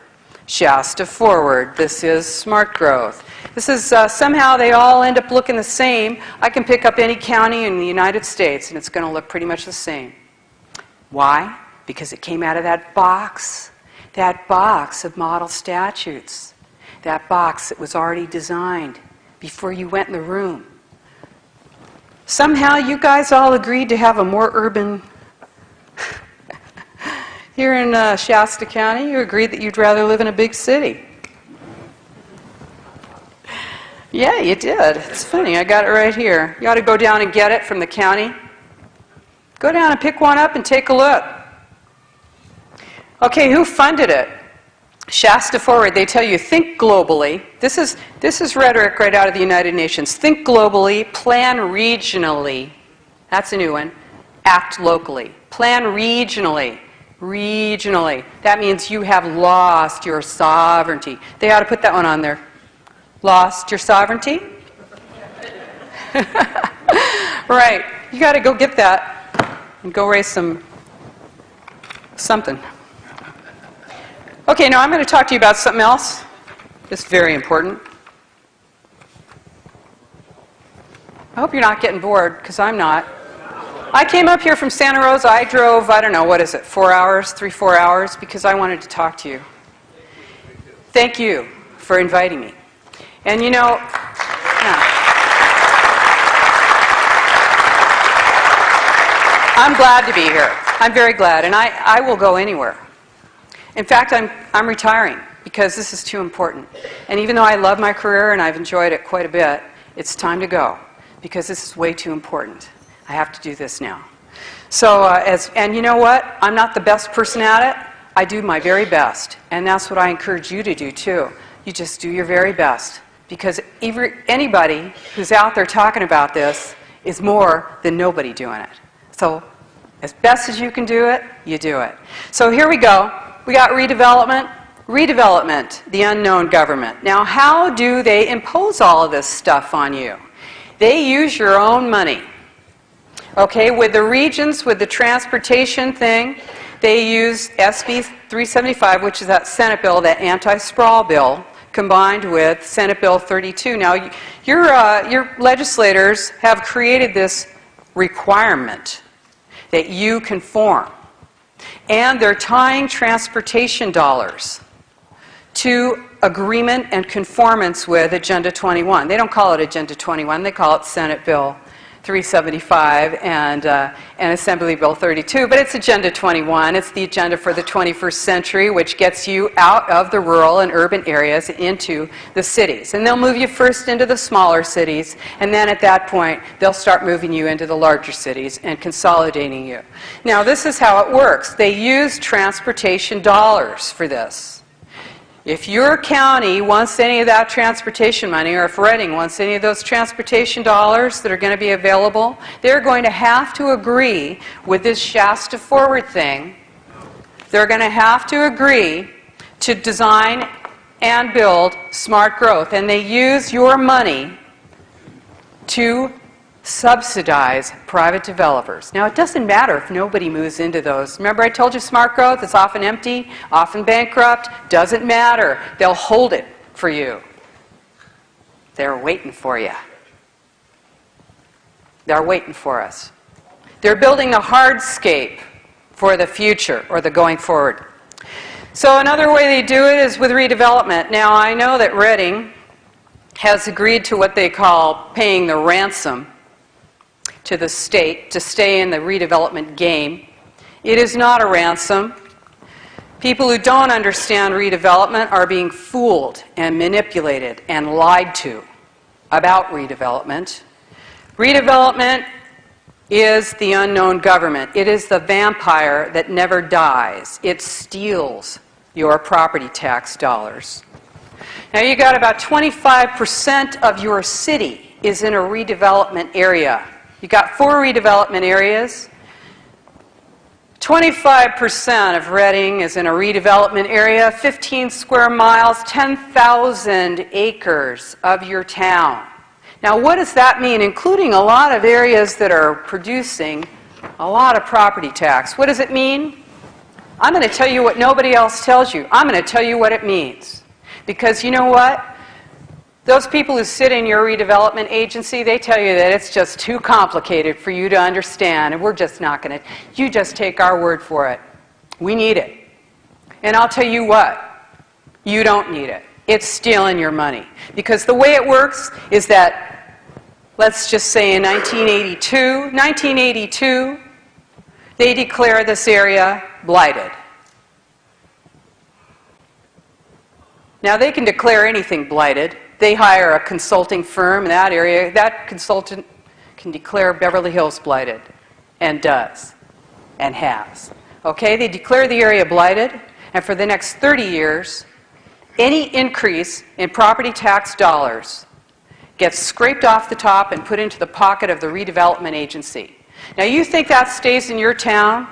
Shasta Forward. This is smart growth. This is, somehow they all end up looking the same. I can pick up any county in the United States and it's going to look pretty much the same. Why? Because it came out of that box of model statutes, that box that was already designed before you went in the room. Somehow you guys all agreed to have a more urban... Here in Shasta County, you agreed that you'd rather live in a big city. Yeah, you did. It's funny, I got it right here. You ought to go down and get it from the county. Go down and pick one up and take a look. Okay, who funded it? Shasta Forward. They tell you, think globally. This is rhetoric right out of the United Nations. Think globally, plan regionally. That's a new one. Act locally. Plan regionally. Regionally. That means you have lost your sovereignty. They ought to put that one on there. Lost your sovereignty? Right. You got to go get that and go raise something. Okay, now I'm going to talk to you about something else. This is very important. I hope you're not getting bored, because I'm not. I came up here from Santa Rosa. I drove, I don't know, what is it, 4 hours, 4 hours, because I wanted to talk to you. Thank you for inviting me. And you know, I'm glad to be here. I'm very glad, and I will go anywhere. In fact, I'm retiring because this is too important. And even though I love my career and I've enjoyed it quite a bit, it's time to go because this is way too important. I have to do this now. So, and you know what? I'm not the best person at it. I do my very best, and that's what I encourage you to do too. You just do your very best, because anybody who's out there talking about this is more than nobody doing it. So, as best as you can do it, you do it. So here we go. We got redevelopment. Redevelopment, the unknown government. Now, how do they impose all of this stuff on you? They use your own money. Okay, with the regions, with the transportation thing, they use SB 375, which is that Senate bill, that anti-sprawl bill, combined with Senate Bill 32. Now, your legislators have created this requirement that you conform. And they're tying transportation dollars to agreement and conformance with Agenda 21. They don't call it Agenda 21, they call it Senate Bill 375 and Assembly Bill 32, but it's Agenda 21. It's the agenda for the 21st century, which gets you out of the rural and urban areas into the cities. And they'll move you first into the smaller cities, and then at that point, they'll start moving you into the larger cities and consolidating you. Now, this is how it works. They use transportation dollars for this. If your county wants any of that transportation money, or if Reading wants any of those transportation dollars that are going to be available, they're going to have to agree with this Shasta Forward thing. They're going to have to agree to design and build smart growth. And they use your money to subsidize private developers. Now, it doesn't matter if nobody moves into those. Remember I told you smart growth is often empty, often bankrupt. Doesn't matter. They'll hold it for you. They're waiting for you. They're waiting for us. They're building a hardscape for the future, or the going forward. So another way they do it is with redevelopment. Now, I know that Reading has agreed to what they call paying the ransom to the state to stay in the redevelopment game. It is not a ransom. People who don't understand redevelopment are being fooled and manipulated and lied to about redevelopment. Redevelopment is the unknown government. It is the vampire that never dies. It steals your property tax dollars. Now, you got about 25% of your city is in a redevelopment area. You got 4 redevelopment areas. 25% of Reading is in a redevelopment area, 15 square miles, 10,000 acres of your town. Now, what does that mean? Including a lot of areas that are producing a lot of property tax. What does it mean? I'm going to tell you what nobody else tells you. I'm going to tell you what it means. Because you know what? Those people who sit in your redevelopment agency, they tell you that it's just too complicated for you to understand, and we're just not going to. You just take our word for it. We need it. And I'll tell you what, you don't need it. It's stealing your money. Because the way it works is that, let's just say in 1982, they declare this area blighted. Now they can declare anything blighted. They hire a consulting firm in that area. That consultant can declare Beverly Hills blighted, and does, and has. Okay, they declare the area blighted, and for the next 30 years, any increase in property tax dollars gets scraped off the top and put into the pocket of the redevelopment agency. Now you think that stays in your town?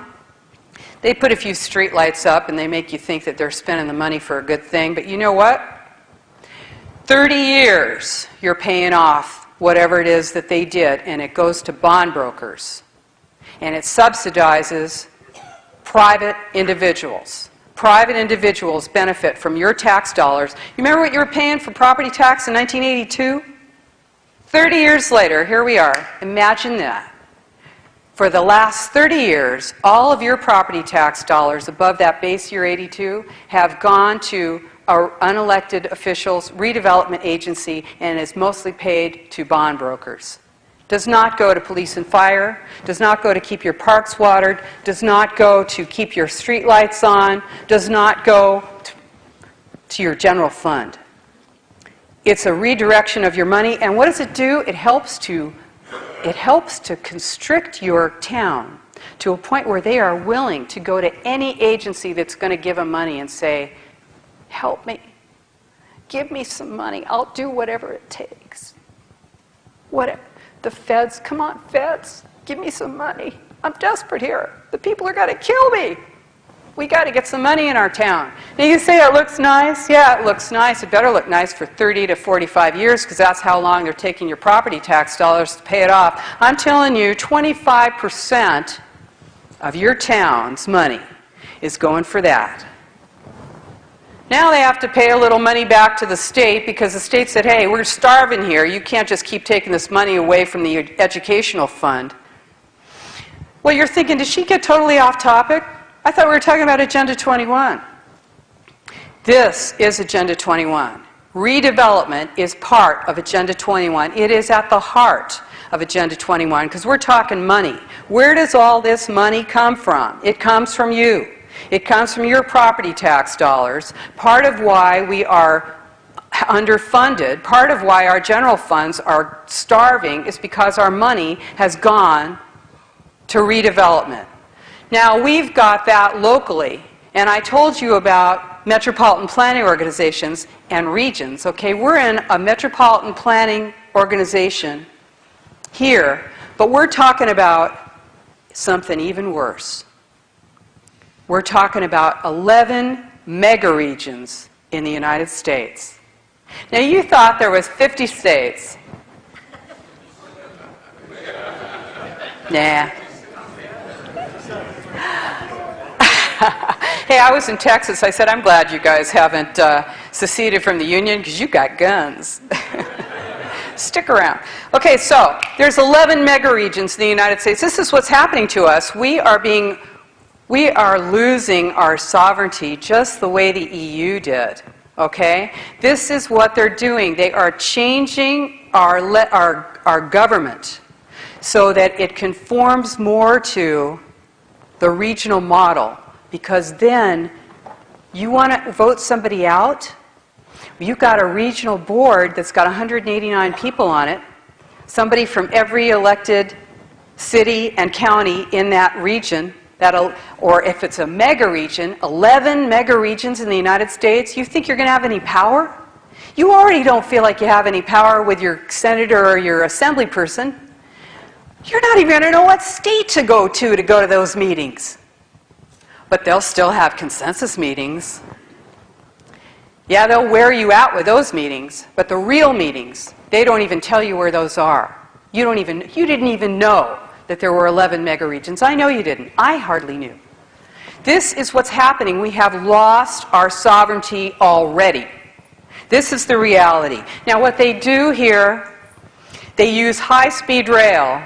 They put a few street lights up and they make you think that they're spending the money for a good thing, but you know what? 30 years you're paying off whatever it is that they did, and it goes to bond brokers. And it subsidizes private individuals. Private individuals benefit from your tax dollars. You remember what you were paying for property tax in 1982? 30 years later, here we are. Imagine that. For the last 30 years, all of your property tax dollars above that base year 82 have gone to our unelected officials, redevelopment agency, and is mostly paid to bond brokers. Does not go to police and fire, does not go to keep your parks watered, does not go to keep your street lights on, does not go to your general fund. It's a redirection of your money, and what does it do? It helps to constrict your town to a point where they are willing to go to any agency that's going to give them money and say, help me, give me some money, I'll do whatever it takes. Whatever. The feds, come on, feds, give me some money. I'm desperate here. The people are going to kill me. We got to get some money in our town. Now you say it looks nice. Yeah, it looks nice. It better look nice for 30 to 45 years because that's how long they're taking your property tax dollars to pay it off. I'm telling you, 25% of your town's money is going for that. Now they have to pay a little money back to the state because the state said, hey, we're starving here. You can't just keep taking this money away from the educational fund. Well, you're thinking, did she get totally off topic? I thought we were talking about Agenda 21. This is Agenda 21. Redevelopment is part of Agenda 21. It is at the heart of Agenda 21 because we're talking money. Where does all this money come from? It comes from you. It comes from your property tax dollars. Part of why we are underfunded, part of why our general funds are starving is because our money has gone to redevelopment. Now, we've got that locally, and I told you about metropolitan planning organizations and regions. Okay, we're in a metropolitan planning organization here, but we're talking about something even worse. We're talking about 11 megaregions in the United States. Now, you thought there was 50 states. Nah. Hey, I was in Texas. I said, I'm glad you guys haven't seceded from the Union because you got guns. Stick around. Okay, so there's 11 megaregions in the United States. This is what's happening to us. We are losing our sovereignty just the way the EU did. Okay? This is what they're doing. They are changing our government so that it conforms more to the regional model. Because then you want to vote somebody out, you've got a regional board that's got 189 people on it, somebody from every elected city and county in that region, or if it's a mega region, 11 mega regions in the United States, you think you're going to have any power? You already don't feel like you have any power with your senator or your assembly person. You're not even going to know what state to go to those meetings. But they'll still have consensus meetings. Yeah, they'll wear you out with those meetings, but the real meetings, they don't even tell you where those are. You didn't even know that there were 11 megaregions. I know you didn't. I hardly knew. This is what's happening. We have lost our sovereignty already. This is the reality. Now, what they do here, they use high-speed rail.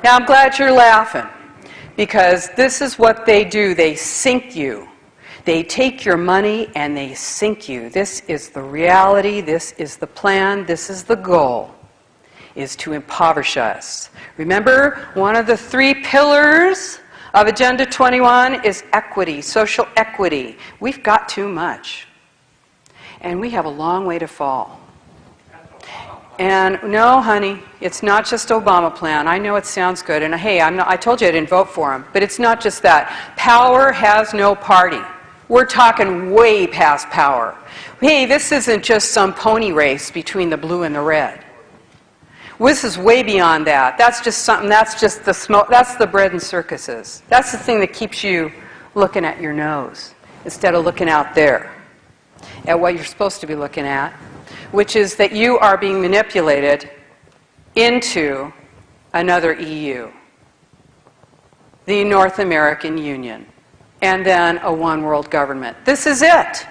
Now, I'm glad you're laughing. Because this is what they do. They sink you. They take your money and they sink you. This is the reality. This is the plan. This is the goal, is to impoverish us. Remember, one of the 3 pillars of Agenda 21 is equity, social equity. We've got too much. And we have a long way to fall. And no, honey, it's not just Obama plan. I know it sounds good. And hey, I told you I didn't vote for him. But it's not just that. Power has no party. We're talking way past power. Hey, this isn't just some pony race between the blue and the red. This is way beyond that. That's just something, that's just the smoke, that's the bread and circuses. That's the thing that keeps you looking at your nose instead of looking out there at what you're supposed to be looking at, which is that you are being manipulated into another EU, the North American Union, and then a one world government. This is it.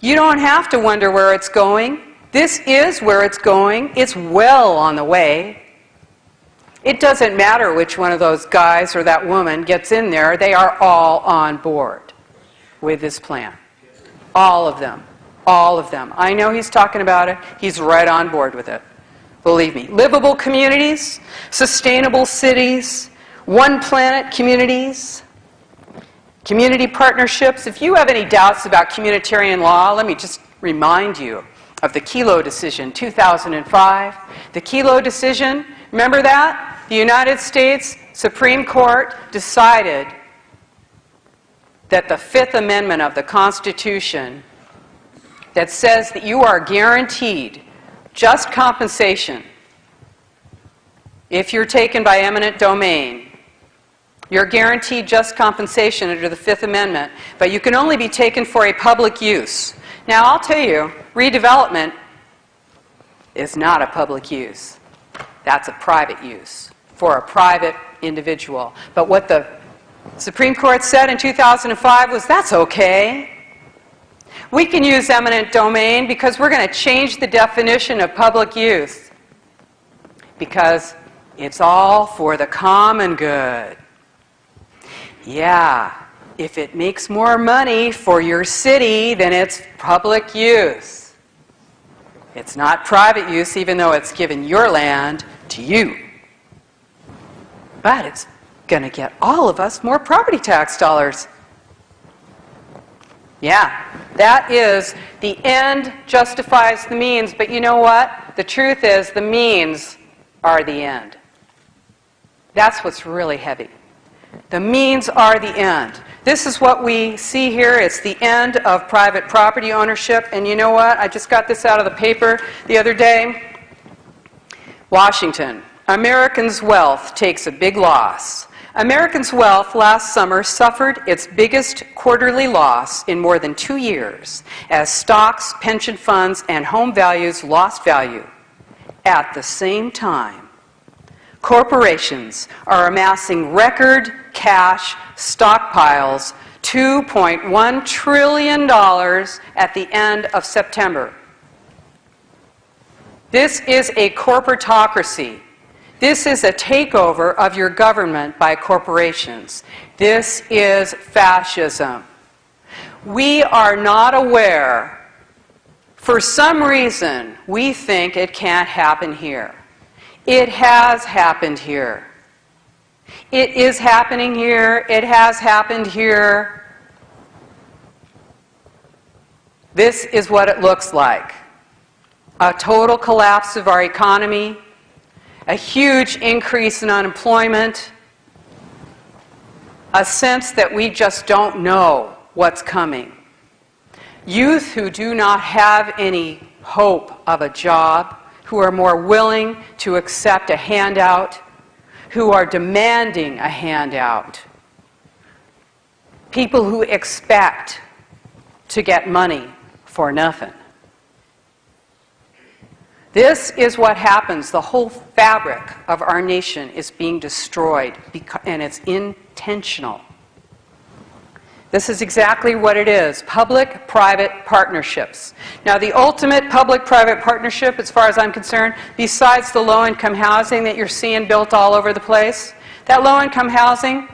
You don't have to wonder where it's going. This is where it's going. It's well on the way. It doesn't matter which one of those guys or that woman gets in there. They are all on board with this plan. All of them. All of them. I know he's talking about it. He's right on board with it. Believe me. Livable communities, sustainable cities, one planet communities, community partnerships. If you have any doubts about communitarian law, let me just remind you of the Kelo decision, 2005. The Kelo decision, remember that? The United States Supreme Court decided that the Fifth Amendment of the Constitution that says that you are guaranteed just compensation if you're taken by eminent domain. You're guaranteed just compensation under the Fifth Amendment, but you can only be taken for a public use. Now, I'll tell you, redevelopment is not a public use. That's a private use for a private individual. But what the Supreme Court said in 2005 was, that's okay. We can use eminent domain because we're going to change the definition of public use because it's all for the common good. Yeah. If it makes more money for your city, then it's public use. It's not private use, even though it's given your land to you. But it's going to get all of us more property tax dollars. Yeah, that is the end justifies the means. But you know what? The truth is the means are the end. That's what's really heavy. The means are the end. This is what we see here. It's the end of private property ownership. And you know what? I just got this out of the paper the other day. Washington. Americans' wealth takes a big loss. Americans' wealth last summer suffered its biggest quarterly loss in more than 2 years as stocks, pension funds, and home values lost value. At the same time, corporations are amassing record cash stockpiles, $2.1 trillion at the end of September. This is a corporatocracy. This is a takeover of your government by corporations. This is fascism. We are not aware. For some reason, we think it can't happen here. It has happened here. It is happening here. It has happened here. This is what it looks like. A total collapse of our economy, a huge increase in unemployment, a sense that we just don't know what's coming. Youth who do not have any hope of a job, who are more willing to accept a handout, who are demanding a handout. People who expect to get money for nothing. This is what happens. The whole fabric of our nation is being destroyed, and it's intentional. This is exactly what it is. Public-private partnerships. Now, the ultimate public-private partnership, as far as I'm concerned, besides the low-income housing that you're seeing built all over the place, that low-income housing,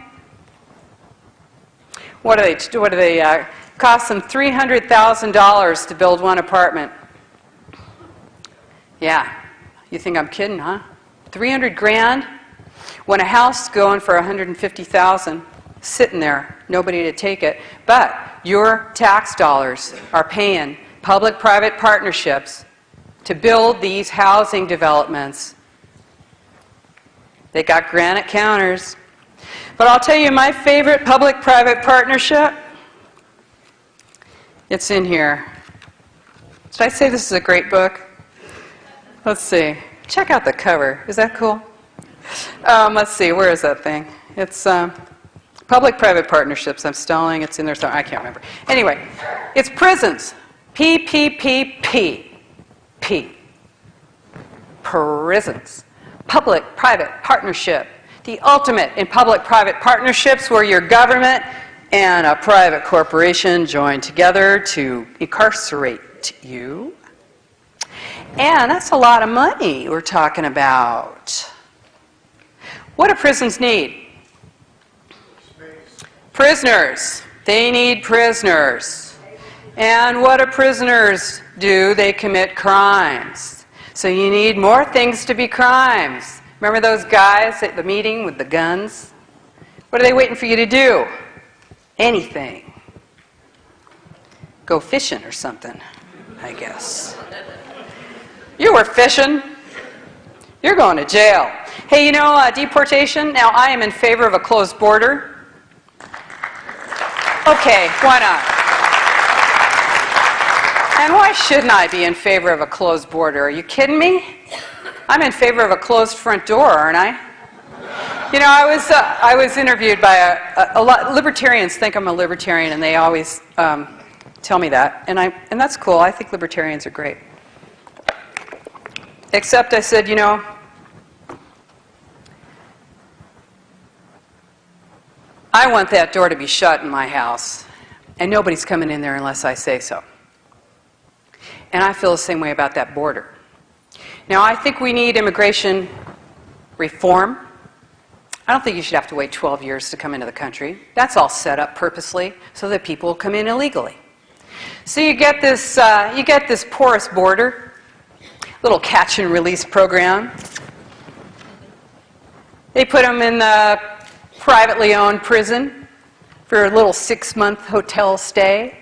What do they cost them $300,000 to build one apartment. Yeah, you think I'm kidding, huh? 300 grand? When a house is going for 150,000, sitting there, nobody to take it. But your tax dollars are paying public-private partnerships to build these housing developments. They got granite counters. But I'll tell you my favorite public-private partnership. It's in here. Did I say this is a great book? Let's see. Check out the cover. Is that cool? Let's see. Where is that thing? It's public-private partnerships. I'm stalling. It's in there somewhere. I can't remember. Anyway, it's prisons. P. Prisons. Public-private partnership. The ultimate in public-private partnerships where your government and a private corporation join together to incarcerate you. And that's a lot of money we're talking about. What do prisons need? Prisoners. They need prisoners. And what do prisoners do? They commit crimes. So you need more things to be crimes. Remember those guys at the meeting with the guns? What are they waiting for you to do? Anything. Go fishing or something, I guess. You were fishing. You're going to jail. Hey, you know, deportation? Now, I am in favor of a closed border. Okay, why not? And why shouldn't I be in favor of a closed border? Are you kidding me? I'm in favor of a closed front door, aren't I? You know, I was interviewed by a lot. Libertarians think I'm a libertarian, and they always tell me that, and that's cool. I think libertarians are great. Except I said, you know, I want that door to be shut in my house, and nobody's coming in there unless I say so. And I feel the same way about that border. Now, I think we need immigration reform. I don't think you should have to wait 12 years to come into the country. That's all set up purposely so that people will come in illegally. So you get this porous border, little catch and release program. They put them in the privately owned prison for a little 6-month hotel stay,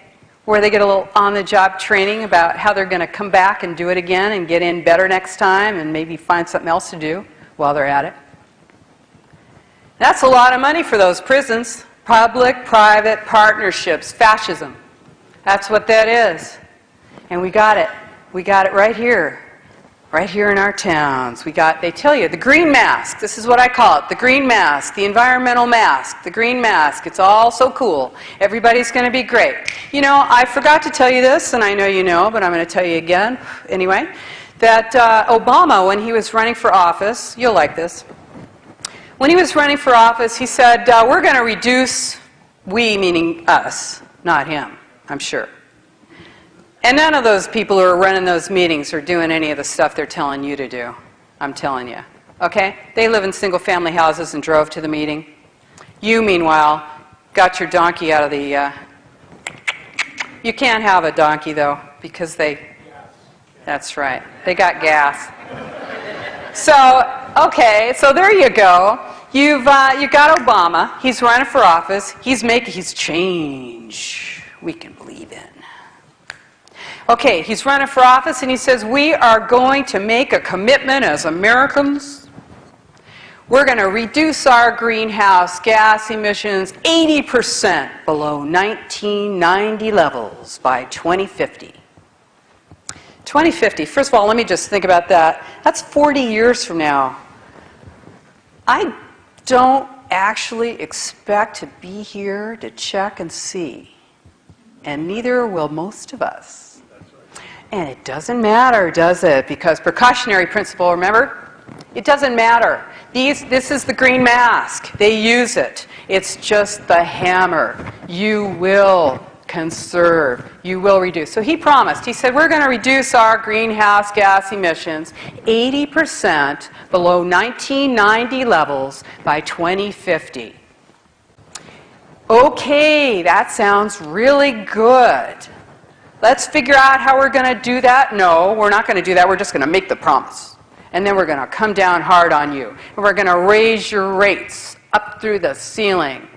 where they get a little on-the-job training about how they're going to come back and do it again and get in better next time and maybe find something else to do while they're at it. That's a lot of money for those prisons. Public-private partnerships, fascism. That's what that is. And we got it. We got it right here. Right here in our towns. They tell you, the green mask. This is what I call it. The green mask. The environmental mask. The green mask. It's all so cool. Everybody's going to be great. You know, I forgot to tell you this, and I know you know, but I'm going to tell you again anyway, that Obama, when he was running for office, you'll like this. When he was running for office, he said, we're going to reduce, we meaning us, not him, I'm sure. And none of those people who are running those meetings are doing any of the stuff they're telling you to do. I'm telling you. Okay? They live in single-family houses and drove to the meeting. You, meanwhile, got your donkey out of the... You can't have a donkey, though, because they... That's right. They got gas. So, okay, so there you go. You got Obama. He's running for office. He's change we can believe in. Okay, he's running for office, and he says, we are going to make a commitment as Americans. We're going to reduce our greenhouse gas emissions 80% below 1990 levels by 2050. 2050, first of all, let me just think about that. That's 40 years from now. I don't actually expect to be here to check and see, and neither will most of us. And it doesn't matter, does it? Because precautionary principle, remember? It doesn't matter. This is the green mask. They use it. It's just the hammer. You will conserve. You will reduce. So he promised. He said, we're going to reduce our greenhouse gas emissions 80% below 1990 levels by 2050. Okay, that sounds really good. Let's figure out how we're going to do that. No, we're not going to do that. We're just going to make the promise. And then we're going to come down hard on you. And we're going to raise your rates up through the ceiling.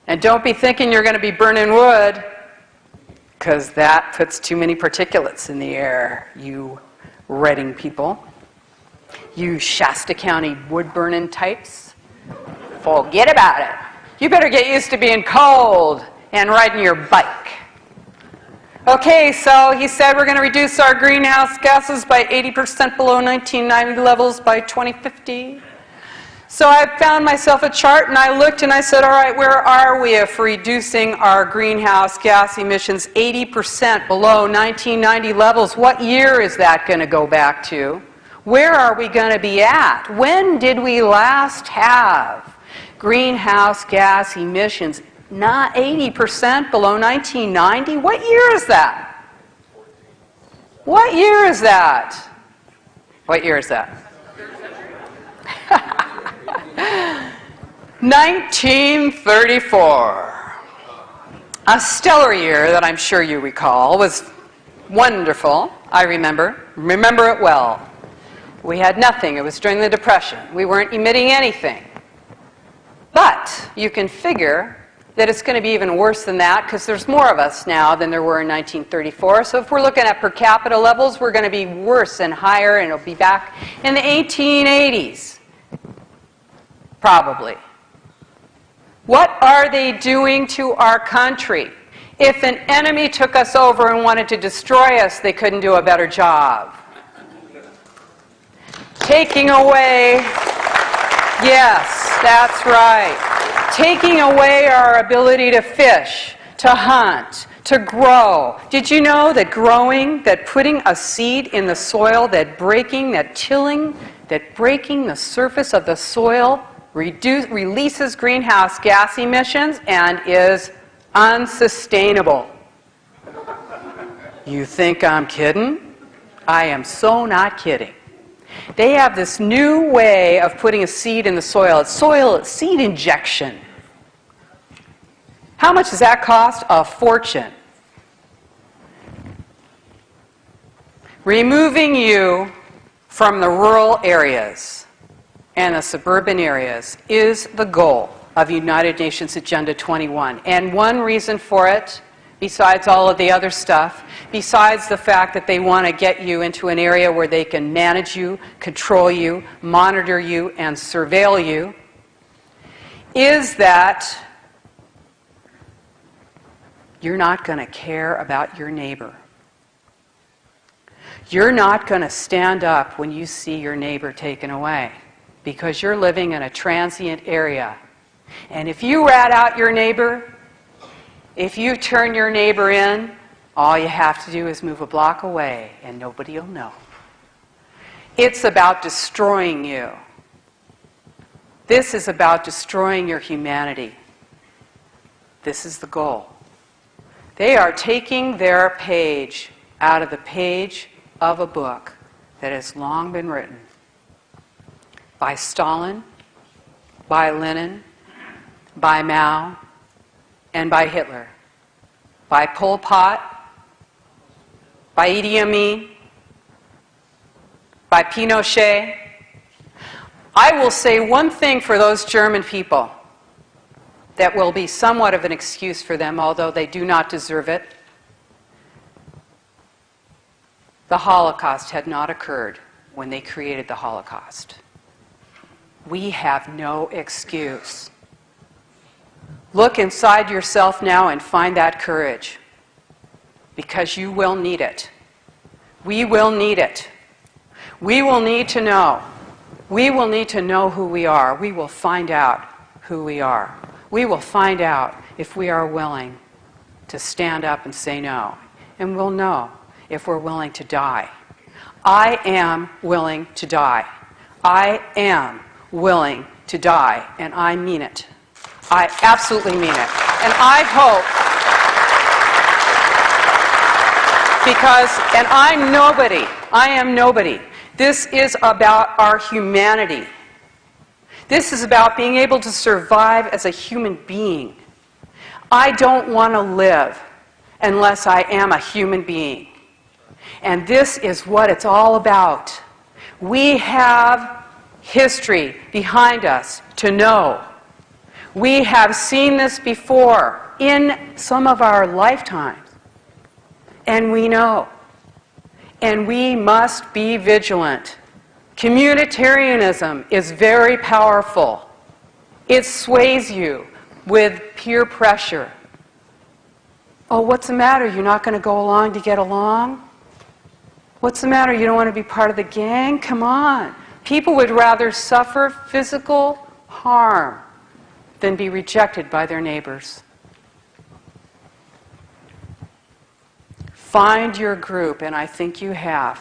And don't be thinking you're going to be burning wood, because that puts too many particulates in the air, you Reading people. You Shasta County wood-burning types. Forget about it. You better get used to being cold and riding your bike. Okay, so he said we're going to reduce our greenhouse gases by 80% below 1990 levels by 2050. So I found myself a chart and I looked and I said, all right, where are we if reducing our greenhouse gas emissions 80% below 1990 levels? What year is that going to go back to? Where are we going to be at? When did we last have greenhouse gas emissions not 80% below 1990? What year is that? What year is that? What year is that? 1934. A stellar year that I'm sure you recall. Was wonderful. I remember it well. We had nothing. It was during the Depression. We weren't emitting anything. But you can figure that it's going to be even worse than that because there's more of us now than there were in 1934. So if we're looking at per capita levels, we're going to be worse and higher, and it'll be back in the 1880s. Probably. What are they doing to our country? If an enemy took us over and wanted to destroy us, they couldn't do a better job. Taking away, yes, that's right. Taking away our ability to fish, to hunt, to grow. Did you know that growing, that putting a seed in the soil, that breaking, that tilling, that breaking the surface of the soil releases greenhouse gas emissions and is unsustainable? You think I'm kidding? I am so not kidding. They have this new way of putting a seed in the soil. It's seed injection. How much does that cost? A fortune. Removing you from the rural areas and the suburban areas is the goal of United Nations Agenda 21. And one reason for it, besides all of the other stuff, besides the fact that they want to get you into an area where they can manage you, control you, monitor you, and surveil you, is that you're not going to care about your neighbor. You're not going to stand up when you see your neighbor taken away because you're living in a transient area. And if you rat out your neighbor, if you turn your neighbor in, all you have to do is move a block away and nobody will know. It's about destroying you. This is about destroying your humanity. This is the goal. They are taking their page out of the page of a book that has long been written by Stalin, by Lenin, by Mao, and by Hitler, by Pol Pot, by Idi Amin, by Pinochet. I will say one thing for those German people that will be somewhat of an excuse for them, although they do not deserve it. The Holocaust had not occurred when they created the Holocaust. We have no excuse. Look inside yourself now and find that courage, because you will need it. We will need it. We will need to know. We will need to know who we are. We will find out who we are. We will find out if we are willing to stand up and say no. And we'll know if we're willing to die. I am willing to die. I am willing to die, and I mean it. I absolutely mean it. And I hope, and I'm nobody. I am nobody. This is about our humanity. This is about being able to survive as a human being I don't want to live unless I am a human being. And this is what it's all about. We have history behind us to know. We have seen this before in some of our lifetimes. And we know. And we must be vigilant. Communitarianism is very powerful. It sways you with peer pressure. Oh, what's the matter? You're not going to go along to get along? What's the matter? You don't want to be part of the gang? Come on. People would rather suffer physical harm than be rejected by their neighbors. Find your group, and I think you have.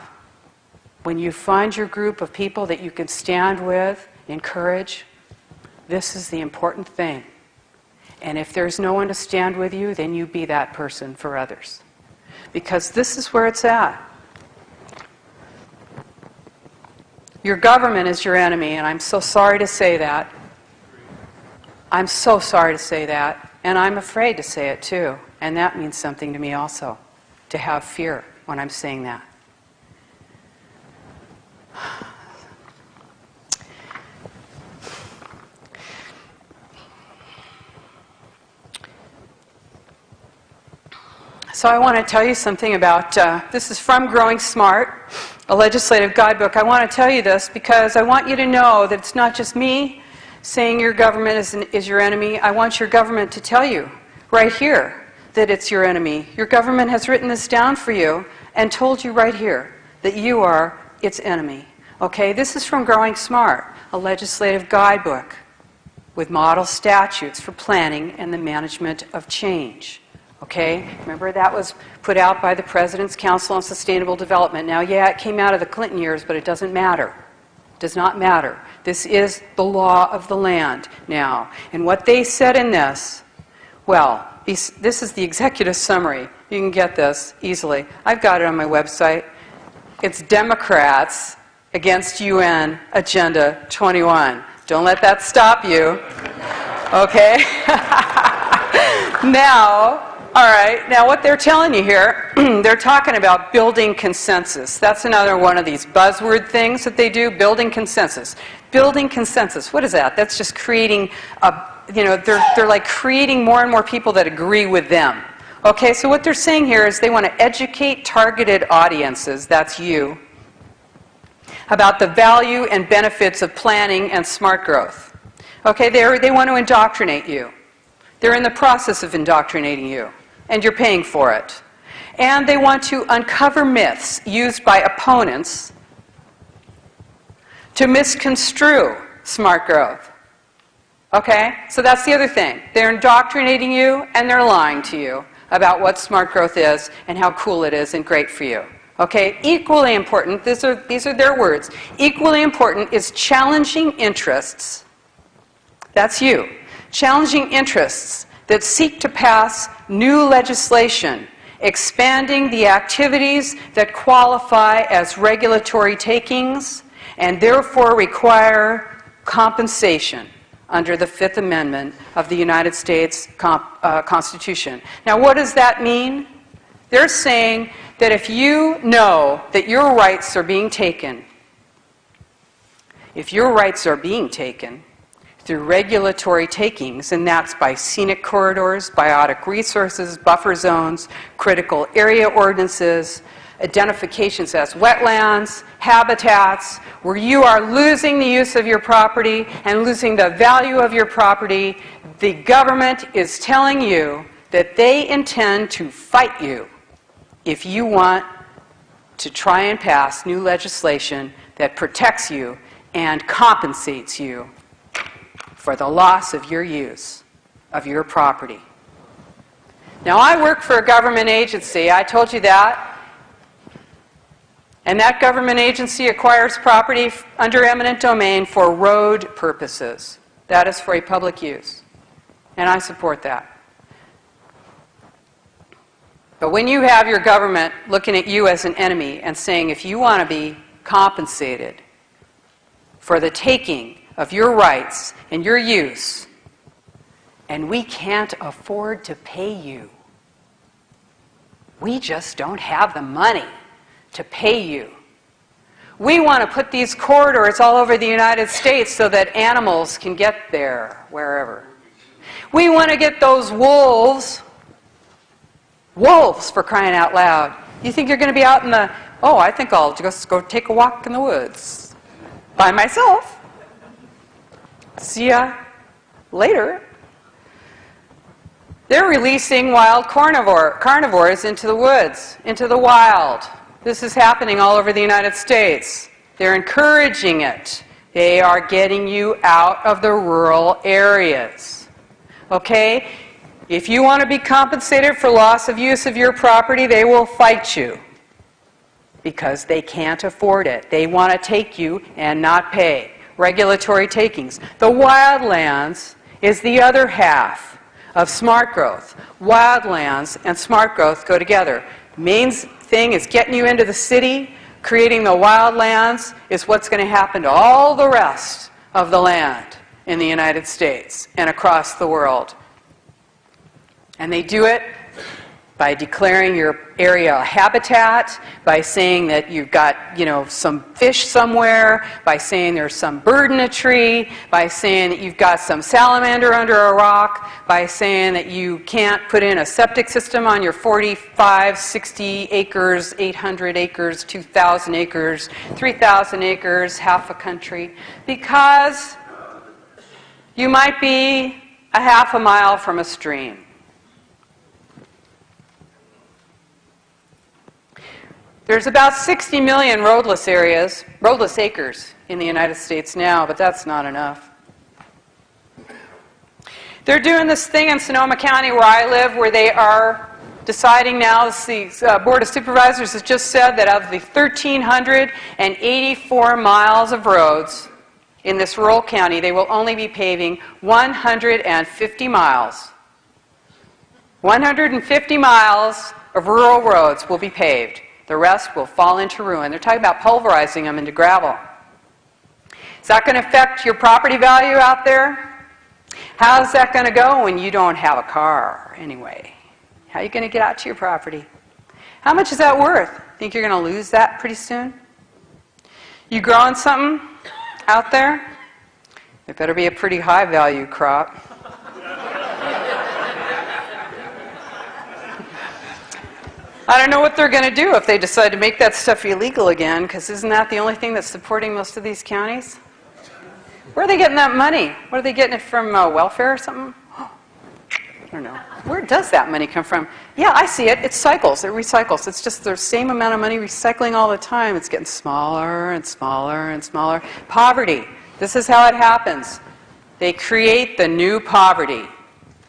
When you find your group of people that you can stand with, encourage, this is the important thing. And if there's no one to stand with you, then you be that person for others. Because this is where it's at. Your government is your enemy, and I'm so sorry to say that. I'm so sorry to say that, and I'm afraid to say it too. And that means something to me also, to have fear when I'm saying that. So I want to tell you something about, this is from Growing Smart, a legislative guidebook. I want to tell you this because I want you to know that it's not just me saying your government is your enemy. I want your government to tell you right here that it's your enemy. Your government has written this down for you and told you right here that you are its enemy. Okay, this is from Growing Smart, a legislative guidebook with model statutes for planning and the management of change. Okay, remember that was put out by the President's Council on Sustainable Development. Now, yeah, it came out of the Clinton years, but it doesn't matter. It does not matter. This is the law of the land now. And what they said in this, well, this is the executive summary. You can get this easily. I've got it on my website. It's Democrats against UN Agenda 21. Don't let that stop you. Okay? Now, all right, now what they're telling you here, they're talking about building consensus. That's another one of these buzzword things that they do, building consensus. Building consensus, what is that? That's just creating, they're like creating more and more people that agree with them. Okay, so what they're saying here is they want to educate targeted audiences, that's you, about the value and benefits of planning and smart growth. Okay, they want to indoctrinate you. They're in the process of indoctrinating you, and you're paying for it. And they want to uncover myths used by opponents to misconstrue smart growth. Okay? So that's the other thing. They're indoctrinating you, and they're lying to you about what smart growth is and how cool it is and great for you. Okay? Equally important, these are their words, equally important is challenging interests. That's you. Challenging interests that seek to pass new legislation, expanding the activities that qualify as regulatory takings and therefore require compensation under the Fifth Amendment of the United States Constitution. Now, what does that mean? They're saying that if you know that your rights are being taken, through regulatory takings, and that's by scenic corridors, biotic resources, buffer zones, critical area ordinances, identifications as wetlands, habitats, where you are losing the use of your property and losing the value of your property, the government is telling you that they intend to fight you if you want to try and pass new legislation that protects you and compensates you for the loss of your use of your property. Now, I work for a government agency. I told you that. And that government agency acquires property under eminent domain for road purposes. That is for a public use. And I support that. But when you have your government looking at you as an enemy and saying, if you want to be compensated for the taking of your rights and your use, and we can't afford to pay you. We just don't have the money to pay you. We want to put these corridors all over the United States so that animals can get there, wherever. We want to get those wolves for crying out loud. You think you're going to be out in the, oh, I think I'll just go take a walk in the woods by myself. See ya later. They're releasing wild carnivores into the woods, into the wild. This is happening all over the United States. They're encouraging it. They are getting you out of the rural areas. Okay? If you want to be compensated for loss of use of your property, they will fight you because they can't afford it. They want to take you and not pay. Regulatory takings. The wildlands is the other half of smart growth. Wildlands and smart growth go together. Main thing is getting you into the city. Creating the wildlands is what's going to happen to all the rest of the land in the United States and across the world. And they do it by declaring your area a habitat, by saying that you've got, some fish somewhere, by saying there's some bird in a tree, by saying that you've got some salamander under a rock, by saying that you can't put in a septic system on your 45, 60 acres, 800 acres, 2,000 acres, 3,000 acres, half a country, because you might be a half a mile from a stream. There's about 60 million roadless acres in the United States now, but that's not enough. They're doing this thing in Sonoma County where I live where they are deciding now, the Board of Supervisors has just said that of the 1,384 miles of roads in this rural county, they will only be paving 150 miles. 150 miles of rural roads will be paved. The rest will fall into ruin. They're talking about pulverizing them into gravel. Is that going to affect your property value out there? How's that going to go when you don't have a car anyway? How are you going to get out to your property? How much is that worth? Think you're going to lose that pretty soon? You growing something out there? It better be a pretty high value crop. I don't know what they're going to do if they decide to make that stuff illegal again, because isn't that the only thing that's supporting most of these counties? Where are they getting that money? What are they getting it from, welfare or something? I don't know. Where does that money come from? Yeah, I see it. It cycles. It recycles. It's just the same amount of money recycling all the time. It's getting smaller and smaller and smaller. Poverty. This is how it happens. They create the new poverty.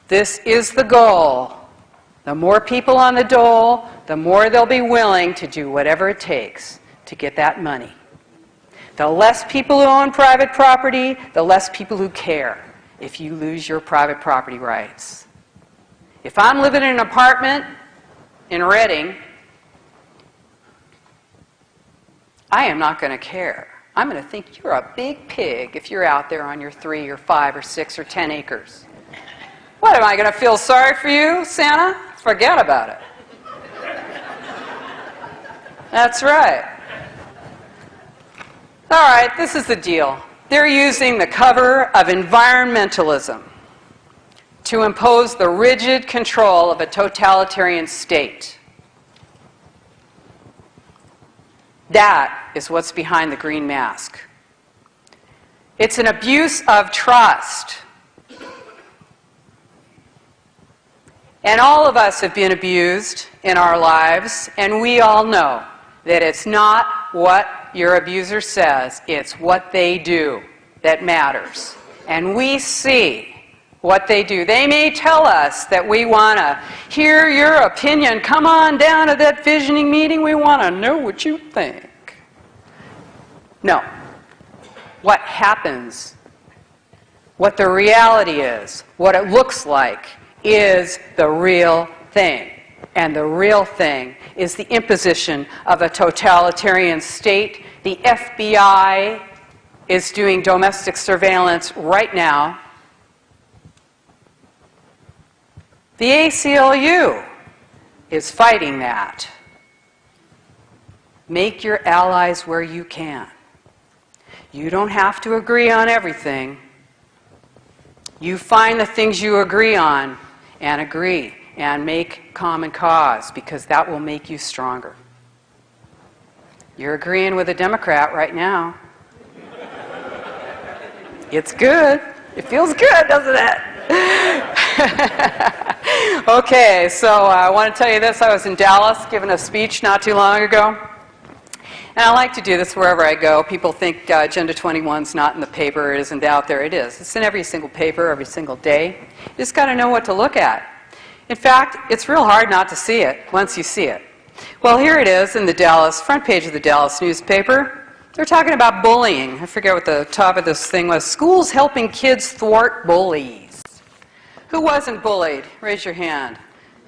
This is the goal. The more people on the dole, the more they'll be willing to do whatever it takes to get that money. The less people who own private property, the less people who care if you lose your private property rights. If I'm living in an apartment in Redding, I am not going to care. I'm going to think you're a big pig if you're out there on your 3 or 5 or 6 or 10 acres. What, am I going to feel sorry for you, Santa? Forget about it. That's right. All right, this is the deal. They're using the cover of environmentalism to impose the rigid control of a totalitarian state. That is what's behind the green mask. It's an abuse of trust. And all of us have been abused in our lives, and we all know that it's not what your abuser says, it's what they do that matters. And we see what they do. They may tell us that we want to hear your opinion. Come on down to that visioning meeting. We want to know what you think. No. What happens, what the reality is, what it looks like, is the real thing. And the real thing is the imposition of a totalitarian state. The FBI is doing domestic surveillance right now. The ACLU is fighting that. Make your allies where you can. You don't have to agree on everything. You find the things you agree on and agree and make common cause, because that will make you stronger. You're agreeing with a Democrat right now. It's good. It feels good, doesn't it? Okay, so I want to tell you this. I was in Dallas giving a speech not too long ago. And I like to do this wherever I go. People think Agenda 21's not in the paper, it isn't out there. It is. It's in every single paper, every single day. You just got to know what to look at. In fact, it's real hard not to see it once you see it. Well, here it is in the Dallas, front page of the Dallas newspaper. They're talking about bullying. I forget what the top of this thing was. Schools helping kids thwart bullies. Who wasn't bullied? Raise your hand.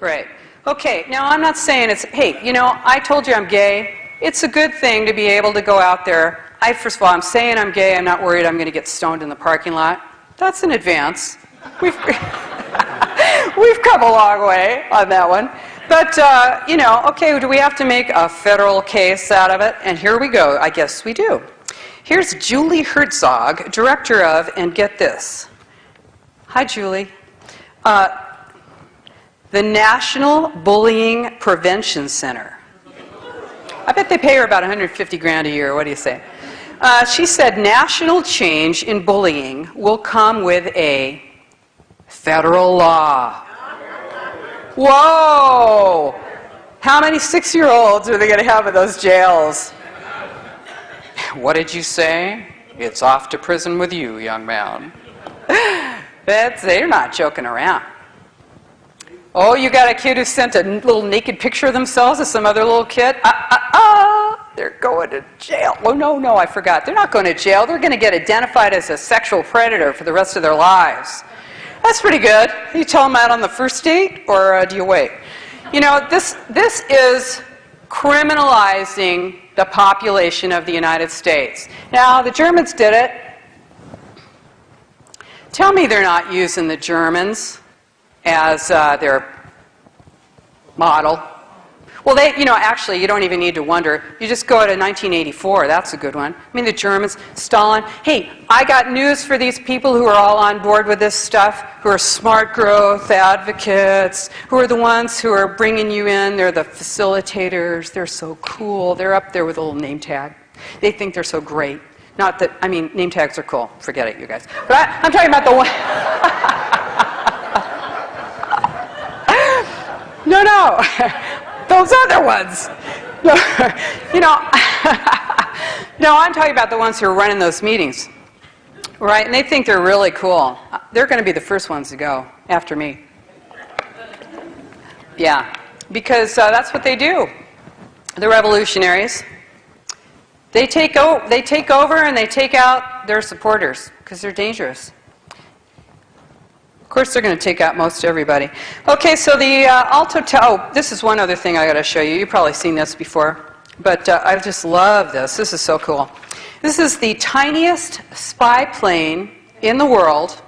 Right. Okay, now I'm not saying it's, hey, you know, I told you I'm gay. It's a good thing to be able to go out there. First of all, I'm saying I'm gay. I'm not worried I'm going to get stoned in the parking lot. That's an advance. We've come a long way on that one. But, you know, okay, do we have to make a federal case out of it? And here we go. I guess we do. Here's Julie Herzog, director of, and get this. Hi, Julie. The National Bullying Prevention Center. I bet they pay her about $150,000 a year. What do you say? She said national change in bullying will come with a federal law. Whoa! How many 6-year-olds are they going to have in those jails? What did you say? It's off to prison with you, young man. They're not joking around. Oh, you got a kid who sent a little naked picture of themselves to some other little kid? They're going to jail. Oh, no, I forgot. They're not going to jail. They're going to get identified as a sexual predator for the rest of their lives. That's pretty good. You tell them that on the first date, or do you wait? You know, this is criminalizing the population of the United States. Now, the Germans did it. Tell me they're not using the Germans as their model. Well, actually, you don't even need to wonder. You just go to 1984. That's a good one. I mean, the Germans, Stalin. Hey, I got news for these people who are all on board with this stuff, who are smart growth advocates, who are the ones who are bringing you in. They're the facilitators. They're so cool. They're up there with a little name tag. They think they're so great. Not that, I mean, name tags are cool. Forget it, you guys. But I'm talking about the one. No. Those other ones. No, you know, no, I'm talking about the ones who are running those meetings, right? And they think they're really cool. They're going to be the first ones to go after me. Yeah, because that's what they do. The revolutionaries. They take over and they take out their supporters because they're dangerous. Of course, they're going to take out most everybody. Okay, so the this is one other thing I got to show you. You've probably seen this before, but I just love this. This is so cool. This is the tiniest spy plane in the world.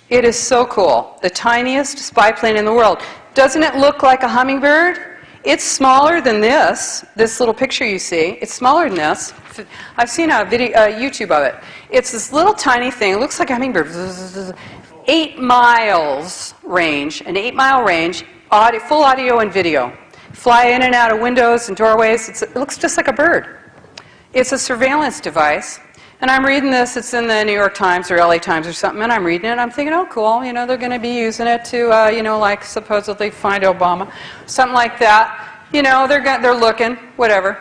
It is so cool. The tiniest spy plane in the world. Doesn't it look like a hummingbird? It's smaller than this little picture you see. It's smaller than this. I've seen a video, YouTube of it. It's this little tiny thing. It looks like a hummingbird. 8 miles range, an 8-mile range, full audio and video. Fly in and out of windows and doorways. It looks just like a bird. It's a surveillance device. And I'm reading this. It's in the New York Times or LA Times or something. And I'm reading it. I'm thinking, oh, cool. You know, they're going to be using it to, you know, like supposedly find Obama, something like that. You know, they're looking, whatever.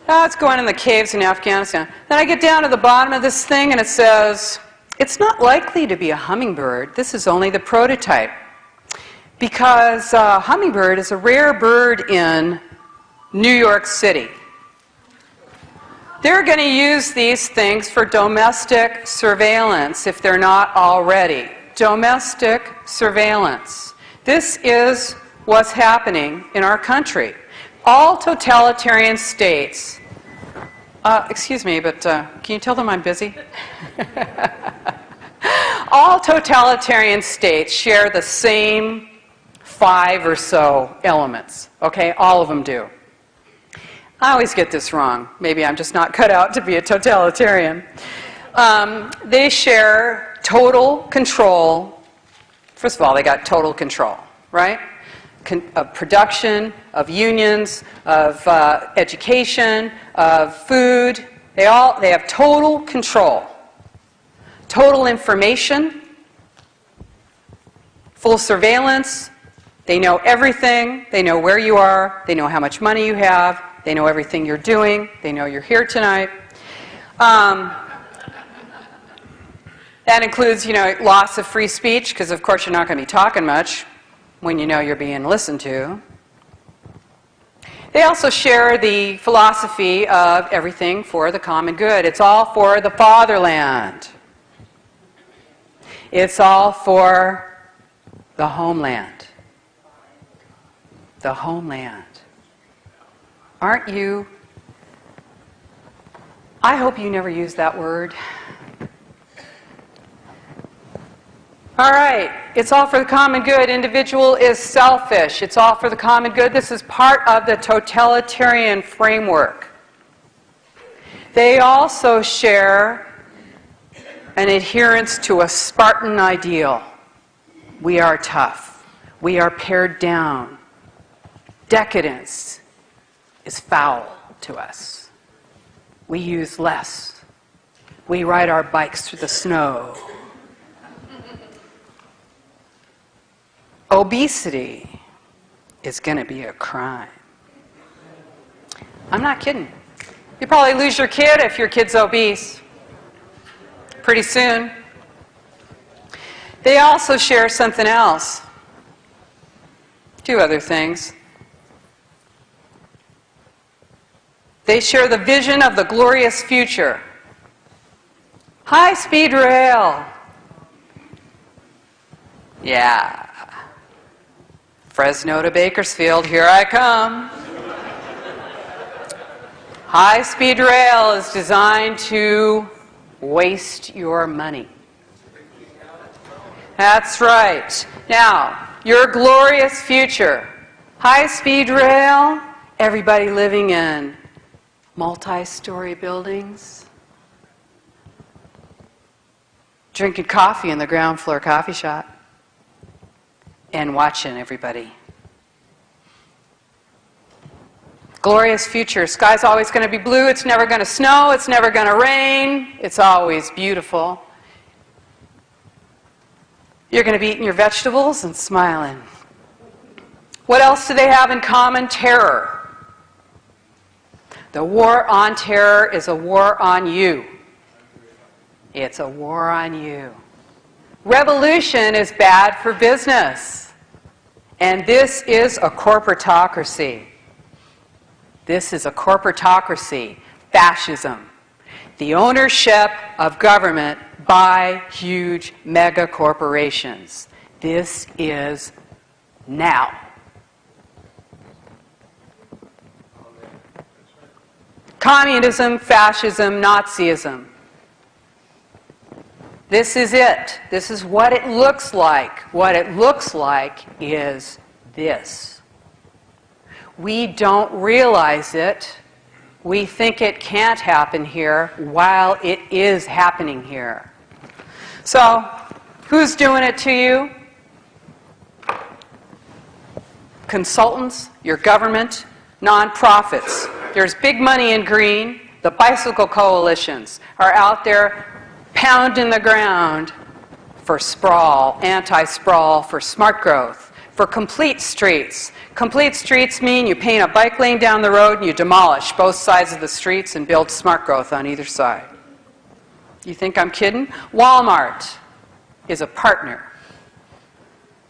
Oh, it's going in the caves in Afghanistan. Then I get down to the bottom of this thing, and it says, it's not likely to be a hummingbird. This is only the prototype. Because hummingbird is a rare bird in New York City. They're going to use these things for domestic surveillance if they're not already. Domestic surveillance. This is what's happening in our country. All totalitarian states. Excuse me, but can you tell them I'm busy? All totalitarian states share the same 5 or so elements. Okay, all of them do. I always get this wrong. Maybe I'm just not cut out to be a totalitarian. They share total control. First of all, they got total control, right? Of production, of unions, of education, of food. They have total control. Total information, full surveillance. They know everything. They know where you are. They know how much money you have. They know everything you're doing. They know you're here tonight. That includes, loss of free speech, because of course you're not going to be talking much when you know you're being listened to. They also share the philosophy of everything for the common good. It's all for the fatherland. It's all for the homeland. The homeland. Aren't you? I hope you never use that word. All right, it's all for the common good. Individual is selfish. It's all for the common good. This is part of the totalitarian framework. They also share an adherence to a Spartan ideal. We are tough. We are pared down. Decadence is foul to us. We use less. We ride our bikes through the snow. Obesity is going to be a crime. I'm not kidding. You probably lose your kid if your kid's obese. Pretty soon. They also share something else. 2 other things. They share the vision of the glorious future. High-speed rail. Yeah. Fresno to Bakersfield, here I come. High-speed rail is designed to waste your money. That's right. Now, your glorious future. High-speed rail, everybody living in multi-story buildings, drinking coffee in the ground floor coffee shop, and watching everybody. Glorious future. Sky's always going to be blue. It's never going to snow. It's never going to rain. It's always beautiful. You're going to be eating your vegetables and smiling. What else do they have in common? Terror. The war on terror is a war on you. It's a war on you. Revolution is bad for business. And this is a corporatocracy. This is a corporatocracy. Fascism. The ownership of government by huge mega corporations. This is now. Communism, fascism, Nazism. This is it. This is what it looks like. What it looks like is this. We don't realize it. We think it can't happen here while it is happening here. So, who's doing it to you? Consultants, your government, nonprofits. There's big money in green. The bicycle coalitions are out there pounding the ground for sprawl, anti-sprawl, for smart growth, for complete streets. Complete streets mean you paint a bike lane down the road and you demolish both sides of the streets and build smart growth on either side. You think I'm kidding? Walmart is a partner.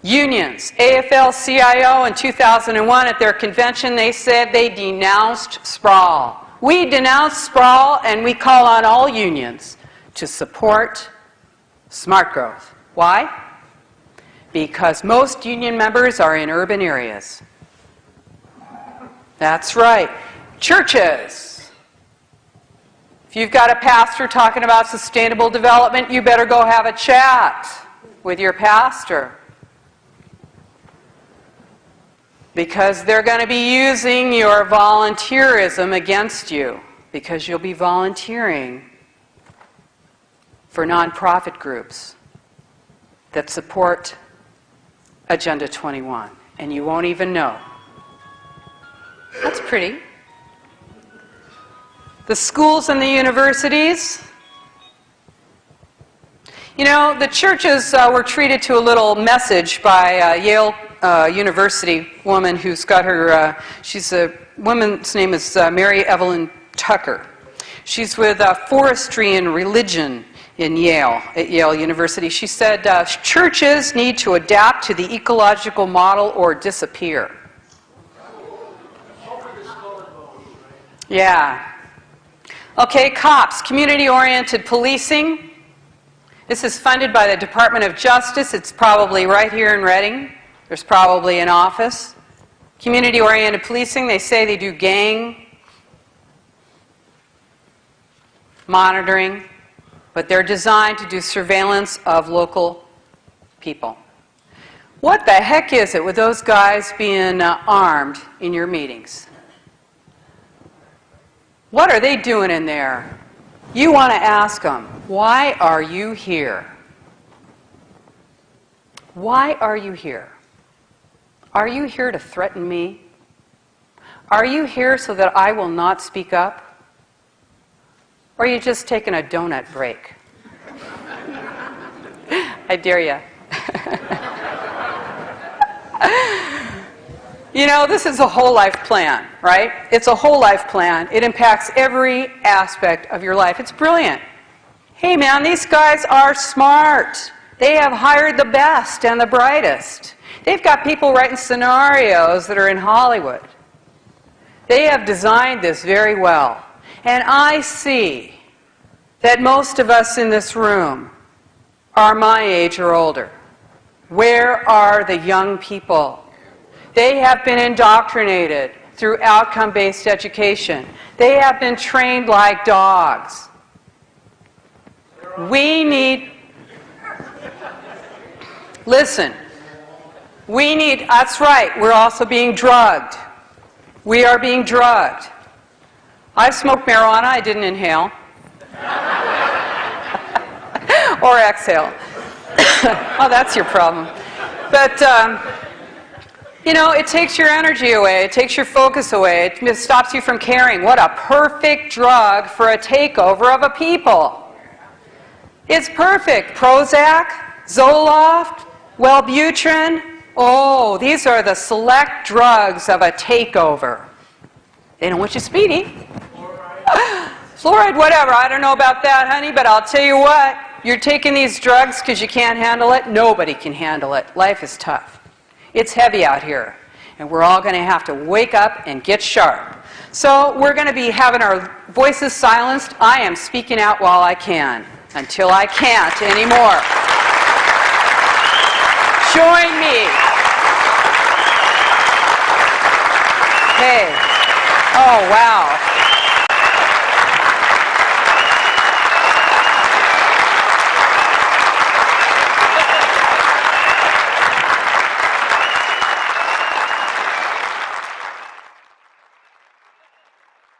Unions, AFL-CIO in 2001 at their convention, they said they denounced sprawl. We denounce sprawl and we call on all unions to support smart growth. Why? Because most union members are in urban areas. That's right. Churches. If you've got a pastor talking about sustainable development, you better go have a chat with your pastor. Because they're going to be using your volunteerism against you, because you'll be volunteering for nonprofit groups that support Agenda 21, and you won't even know. That's pretty. The schools and the universities. You know, the churches were treated to a little message by Yale University woman who's got her, she's a woman's name is Mary Evelyn Tucker. She's with forestry and religion in Yale, at Yale University. She said, churches need to adapt to the ecological model or disappear. Yeah. Okay, COPS, community-oriented policing. This is funded by the Department of Justice. It's probably right here in Reading. There's probably an office. Community-oriented policing, they say they do gang monitoring, but they're designed to do surveillance of local people. What the heck is it with those guys being armed in your meetings? What are they doing in there? You want to ask them, why are you here? Why are you here? Are you here to threaten me? Are you here so that I will not speak up? Or are you just taking a donut break? I dare you. You know, this is a whole life plan, right? It's a whole life plan. It impacts every aspect of your life. It's brilliant. Hey man, these guys are smart. They have hired the best and the brightest. They've got people writing scenarios that are in Hollywood. They have designed this very well. And I see that most of us in this room are my age or older. Where are the young people? They have been indoctrinated through outcome-based education. They have been trained like dogs. We need... Listen. We need... That's right. We're also being drugged. We are being drugged. I've smoked marijuana. I didn't inhale. Or exhale. Oh, that's your problem. But... you know, it takes your energy away. It takes your focus away. It stops you from caring. What a perfect drug for a takeover of a people. It's perfect. Prozac, Zoloft, Wellbutrin. Oh, these are the select drugs of a takeover. They don't want you speedy. Fluoride, whatever. I don't know about that, honey, but I'll tell you what. You're taking these drugs because you can't handle it. Nobody can handle it. Life is tough. It's heavy out here, and we're all going to have to wake up and get sharp. So we're going to be having our voices silenced. I am speaking out while I can, until I can't anymore. Join me. Hey. Oh, wow.